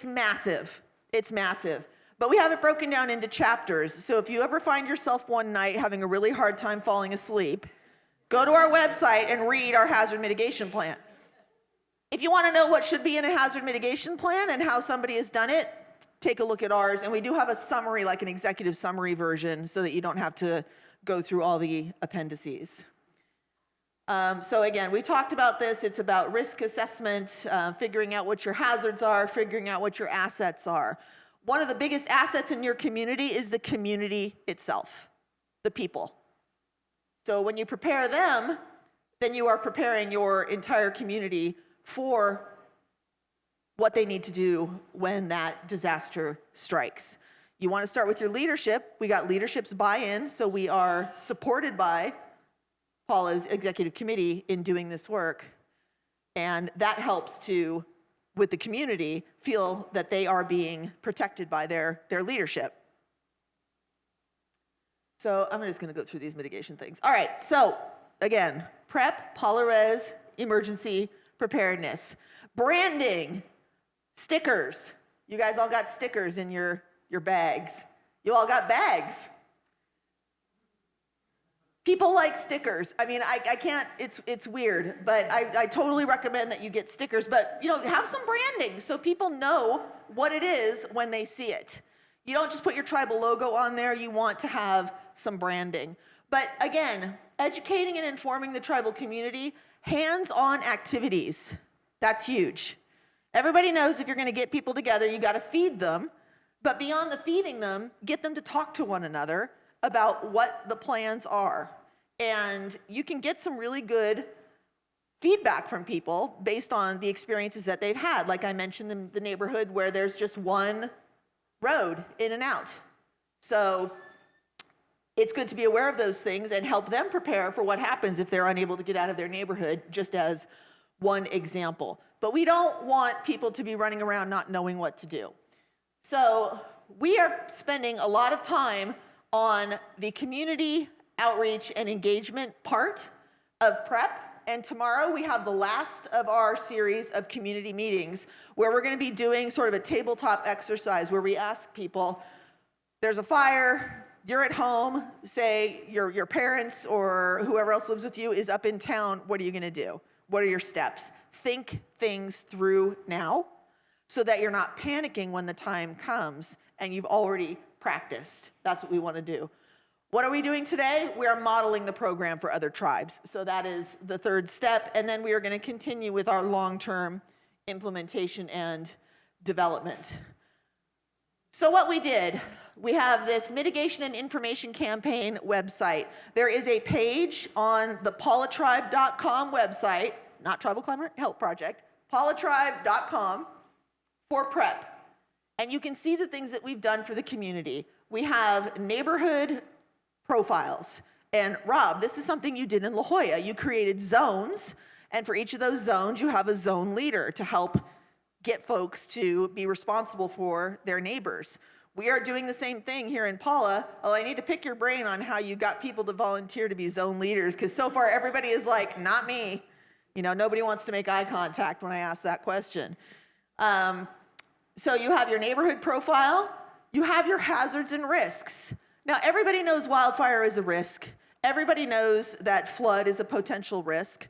massive. It's massive. But we have it broken down into chapters. So if you ever find yourself one night having a really hard time falling asleep, go to our website and read our hazard mitigation plan. If you want to know what should be in a hazard mitigation plan and how somebody has done it, take a look at ours. And we do have a summary, like an executive summary version, so that you don't have to go through all the appendices. So again, we talked about this. It's about risk assessment, figuring out what your hazards are, figuring out what your assets are. One of the biggest assets in your community is the community itself, the people. So when you prepare them, then you are preparing your entire community for what they need to do when that disaster strikes. You want to start with your leadership. We got leadership's buy-in, so we are supported by Pala's executive committee in doing this work. And that helps to, with the community, feel that they are being protected by their leadership. So I'm just going to go through these mitigation things. All right, so again, PrEP, Pala Res, emergency preparedness. Branding, stickers. You guys all got stickers in your bags. You all got bags. People like stickers. I mean, I can't, it's weird, but I totally recommend that you get stickers, but have some branding so people know what it is when they see it. You don't just put your tribal logo on there, you want to have some branding. But again, educating and informing the tribal community, hands-on activities, that's huge. Everybody knows if you're gonna get people together, you gotta feed them, but beyond the feeding them, get them to talk to one another about what the plans are. And you can get some really good feedback from people based on the experiences that they've had. Like I mentioned, the neighborhood where there's just one road in and out. So it's good to be aware of those things and help them prepare for what happens if they're unable to get out of their neighborhood, just as one example. But we don't want people to be running around not knowing what to do. So we are spending a lot of time on the community outreach and engagement part of PrEP. And tomorrow we have the last of our series of community meetings where we're going to be doing sort of a tabletop exercise where we ask people, there's a fire, you're at home, say your parents or whoever else lives with you is up in town, what are you going to do? What are your steps? Think things through now so that you're not panicking when the time comes and you've already practiced. That's what we want to do. What are we doing today? We are modeling the program for other tribes. So that is the third step. And then we are going to continue with our long-term implementation and development. So what we did, we have this mitigation and information campaign website. There is a page on the palatribe.com website, not Tribal Climate Health Project, palatribe.com for PrEP. And you can see the things that we've done for the community. We have neighborhood profiles. And Rob, this is something you did in La Jolla. You created zones, and for each of those zones, you have a zone leader to help get folks to be responsible for their neighbors. We are doing the same thing here in Pala, although I need to pick your brain on how you got people to volunteer to be zone leaders, because so far everybody is like, not me. Nobody wants to make eye contact when I ask that question. So you have your neighborhood profile, you have your hazards and risks. Now, everybody knows wildfire is a risk. Everybody knows that flood is a potential risk.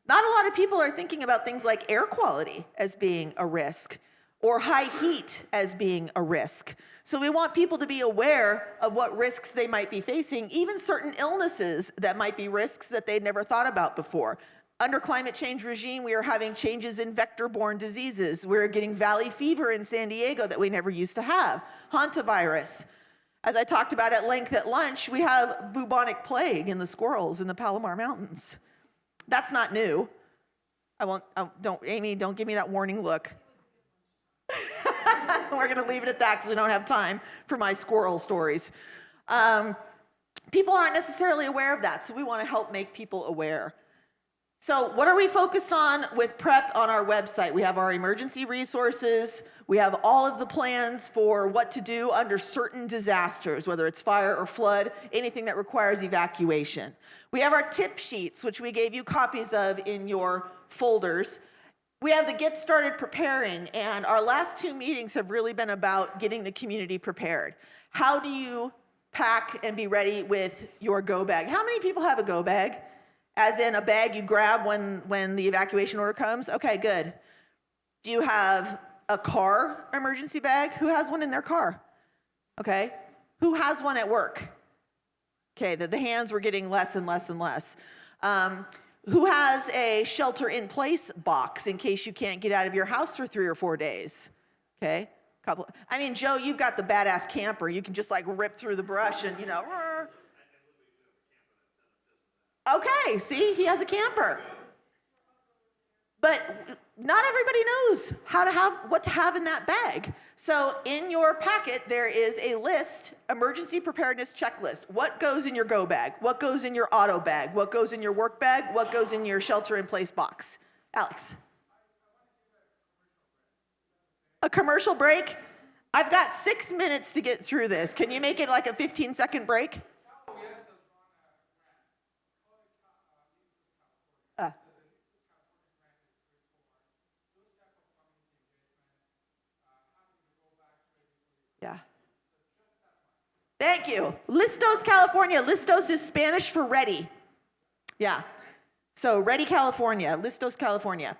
Not a lot of people are thinking about things like air quality as being a risk or high heat as being a risk. So we want people to be aware of what risks they might be facing, even certain illnesses that might be risks that they'd never thought about before. Under climate change regime, we are having changes in vector-borne diseases. We're getting valley fever in San Diego that we never used to have, hantavirus. As I talked about at length at lunch, we have bubonic plague in the squirrels in the Palomar Mountains. That's not new. Amy, don't give me that warning look. We're gonna leave it at that because we don't have time for my squirrel stories. People aren't necessarily aware of that, so we wanna help make people aware. So what are we focused on with PREP on our website? We have our emergency resources. We have all of the plans for what to do under certain disasters, whether it's fire or flood, anything that requires evacuation. We have our tip sheets, which we gave you copies of in your folders. We have the Get Started Preparing, and our last 2 meetings have really been about getting the community prepared. How do you pack and be ready with your go bag? How many people have a go bag? As in a bag you grab when the evacuation order comes? Okay, good. Do you have a car emergency bag? Who has one in their car? Okay. Who has one at work? Okay, the hands were getting less and less and less. Who has a shelter-in-place box in case you can't get out of your house for 3 or 4 days? Okay, couple. I mean, Joe, you've got the badass camper. You can just like rip through the brush and, you know. Okay, see, he has a camper. But not everybody knows what to have in that bag. So in your packet, there is a list, emergency preparedness checklist. What goes in your go bag? What goes in your auto bag? What goes in your work bag? What goes in your shelter-in-place box? Alex. A commercial break? I've got 6 minutes to get through this. Can you make it like a 15-second break? Yeah. Thank you. Listos, California. Listos is Spanish for ready. Yeah. So Ready, California. Listos, California.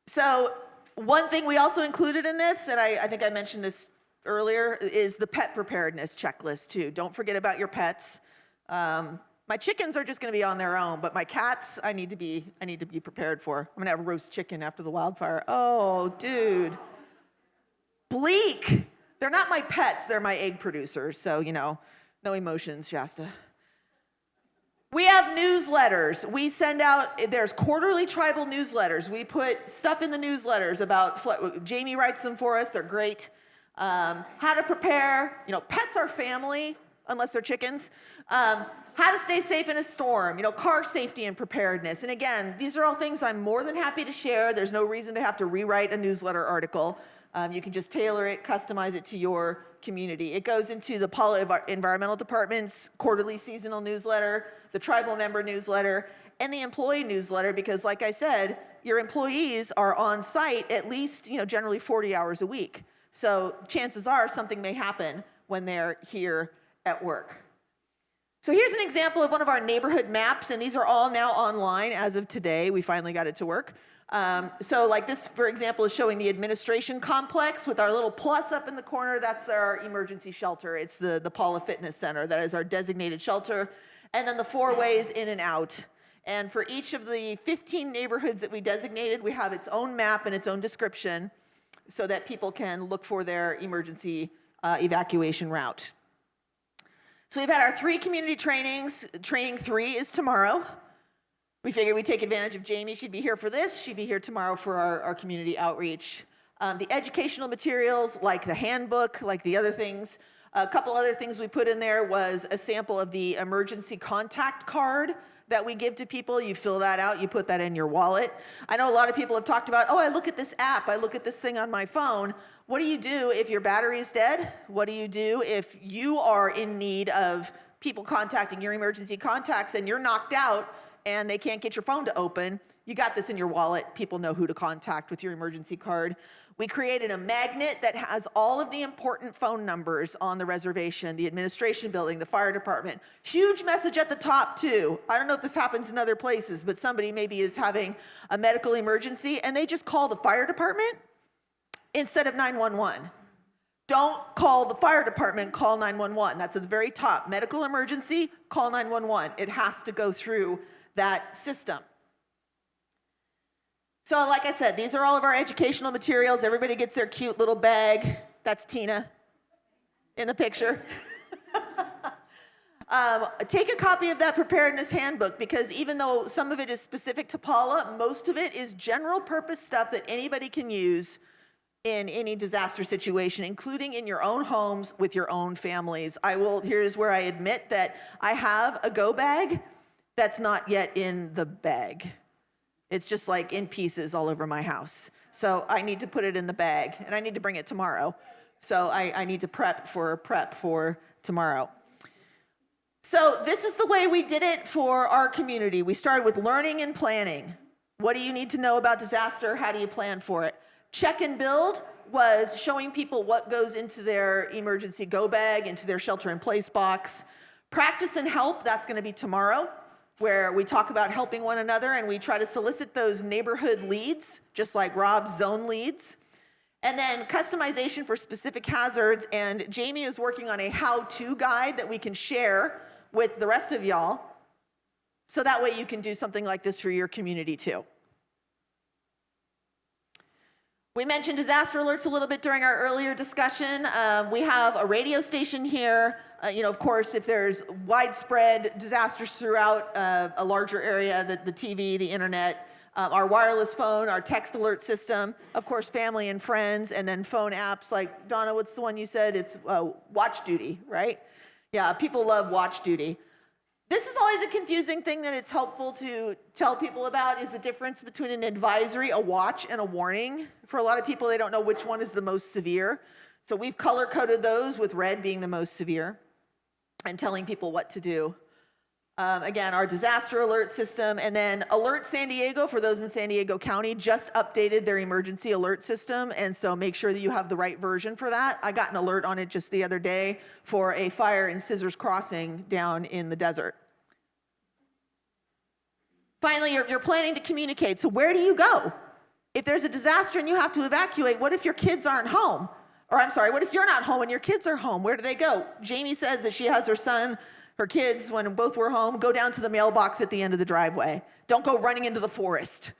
So one thing we also included in this, and I think I mentioned this earlier, is the pet preparedness checklist too. Don't forget about your pets. My chickens are just going to be on their own, but my cats, I need to be prepared for. I'm going to have roast chicken after the wildfire. Oh, dude. Bleak. They're not my pets, they're my egg producers. So, you know, no emotions, Shasta. We have newsletters. We send out, there's quarterly tribal newsletters. We put stuff in the newsletters about, Jamie writes them for us, they're great. How to prepare, you know, pets are family, unless they're chickens. How to stay safe in a storm, you know, car safety and preparedness. And again, these are all things I'm more than happy to share. There's no reason to have to rewrite a newsletter article. You can just tailor it, customize it to your community. It goes into the Pala Environmental Department's quarterly seasonal newsletter, the tribal member newsletter, and the employee newsletter, because like I said, your employees are on site at least, you know, generally 40 hours a week. So chances are something may happen when they're here at work. So here's an example of one of our neighborhood maps, and these are all now online as of today. We finally got it to work. So like this, for example, is showing the administration complex with our little plus up in the corner. That's our emergency shelter. It's the Pala Fitness Center. That is our designated shelter. And then the 4 ways in and out. And for each of the 15 neighborhoods that we designated, we have its own map and its own description so that people can look for their emergency evacuation route. So we've had our 3 community trainings. Training 3 is tomorrow. We figured we'd take advantage of Jamie. She'd be here for this. She'd be here tomorrow for our community outreach. The educational materials, like the handbook, like the other things. A couple other things we put in there was a sample of the emergency contact card that we give to people. You fill that out, you put that in your wallet. I know a lot of people have talked about, oh, I look at this app, I look at this thing on my phone. What do you do if your battery is dead? What do you do if you are in need of people contacting your emergency contacts and you're knocked out and they can't get your phone to open? You got this in your wallet. People know who to contact with your emergency card. We created a magnet that has all of the important phone numbers on the reservation, the administration building, the fire department. Huge message at the top too. I don't know if this happens in other places, but somebody maybe is having a medical emergency and they just call the fire department instead of 911. Don't call the fire department, call 911. That's at the very top. Medical emergency, call 911. It has to go through that system. So like I said, these are all of our educational materials. Everybody gets their cute little bag. That's Tina. in the picture. Take a copy of that preparedness handbook, because even though some of it is specific to Pala, most of it is general purpose stuff that anybody can use in any disaster situation, including in your own homes with your own families. Here's where I admit that I have a go bag that's not yet in the bag. It's just like in pieces all over my house. So I need to put it in the bag, and I need to bring it tomorrow. So I need to prep for tomorrow. So this is the way we did it for our community. We started with learning and planning. What do you need to know about disaster? How do you plan for it? Check and build was showing people what goes into their emergency go bag, into their shelter in place box. Practice and help, that's going to be tomorrow, where we talk about helping one another and we try to solicit those neighborhood leads, just like Rob's zone leads. And then customization for specific hazards, and Jamie is working on a how-to guide that we can share with the rest of y'all, so that way you can do something like this for your community too. We mentioned disaster alerts a little bit during our earlier discussion. We have a radio station here. Of course, if there's widespread disasters throughout a larger area, the TV, the internet, our wireless phone, our text alert system, of course, family and friends, and then phone apps like, Donna, what's the one you said? It's Watch Duty, right? Yeah, people love Watch Duty. This is always a confusing thing that it's helpful to tell people about, is the difference between an advisory, a watch, and a warning. For a lot of people, they don't know which one is the most severe. So we've color-coded those, with red being the most severe, and telling people what to do. Again, our disaster alert system, and then Alert San Diego, for those in San Diego County, just updated their emergency alert system, and so make sure that you have the right version for that. I got an alert on it just the other day for a fire in Scissors Crossing down in the desert. Finally, you're planning to communicate. So where do you go? If there's a disaster and you have to evacuate, what if your kids aren't home? Or I'm sorry, what if you're not home and your kids are home? Where do they go? Jamie says that she has her kids, when both were home, go down to the mailbox at the end of the driveway. Don't go running into the forest.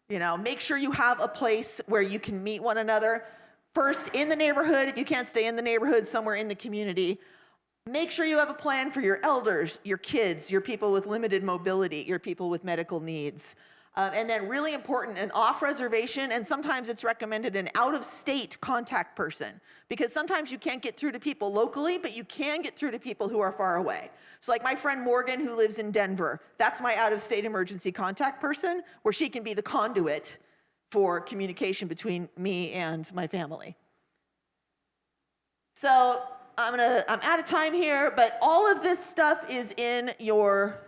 Make sure you have a place where you can meet one another. First, in the neighborhood, if you can't stay in the neighborhood, somewhere in the community. Make sure you have a plan for your elders, your kids, your people with limited mobility, your people with medical needs. And then really important, an off-reservation, and sometimes it's recommended an out-of-state contact person, because sometimes you can't get through to people locally, but you can get through to people who are far away. So like my friend Morgan, who lives in Denver, that's my out-of-state emergency contact person, where she can be the conduit for communication between me and my family. So I'm out of time here, but all of this stuff is in your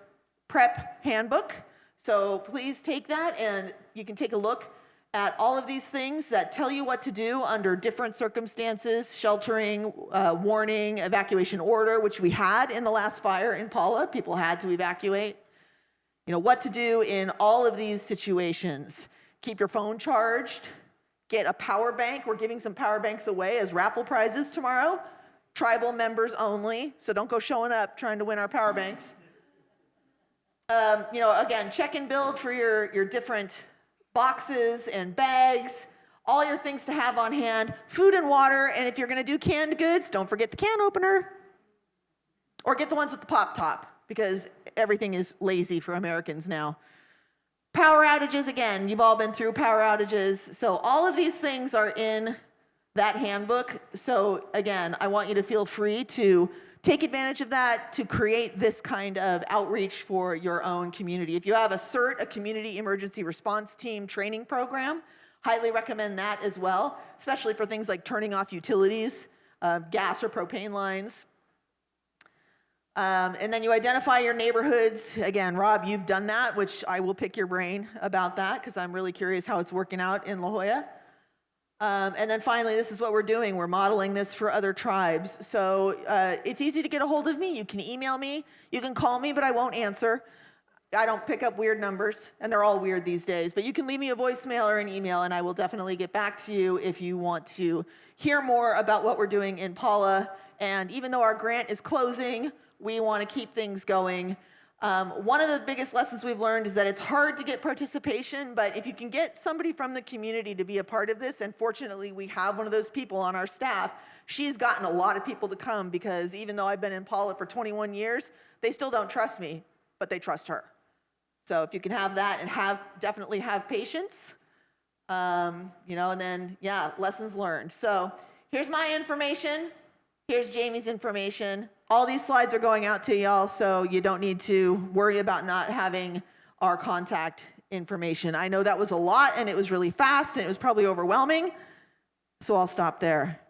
prep handbook. So please take that, and you can take a look at all of these things that tell you what to do under different circumstances: sheltering, warning, evacuation order, which we had in the last fire in Pala. People had to evacuate. What to do in all of these situations. Keep your phone charged. Get a power bank. We're giving some power banks away as raffle prizes tomorrow. Tribal members only, so don't go showing up trying to win our power banks. Again, check and build for your different boxes and bags, all your things to have on hand, food and water, and if you're gonna do canned goods, don't forget the can opener. Or get the ones with the pop top, because everything is lazy for Americans now. Power outages, again, you've all been through power outages, so all of these things are in that handbook. So again, I want you to feel free to take advantage of that to create this kind of outreach for your own community. If you have a CERT, a Community Emergency Response Team training program, highly recommend that as well, especially for things like turning off utilities, gas or propane lines. And then you identify your neighborhoods. Again, Rob, you've done that, which I will pick your brain about that, because I'm really curious how it's working out in La Jolla. And then finally, this is what we're doing. We're modeling this for other tribes. So it's easy to get a hold of me. You can email me. You can call me, but I won't answer. I don't pick up weird numbers, and they're all weird these days. But you can leave me a voicemail or an email, and I will definitely get back to you if you want to hear more about what we're doing in Pala. And even though our grant is closing, we want to keep things going. One of the biggest lessons we've learned is that it's hard to get participation, but if you can get somebody from the community to be a part of this, and fortunately we have one of those people on our staff, she's gotten a lot of people to come because even though I've been in Pala for 21 years, they still don't trust me, but they trust her. So if you can have that and definitely have patience, you know, and then, yeah, lessons learned. So here's my information. Here's Jamie's information. All these slides are going out to y'all, so you don't need to worry about not having our contact information. I know that was a lot, and it was really fast, and it was probably overwhelming, so I'll stop there.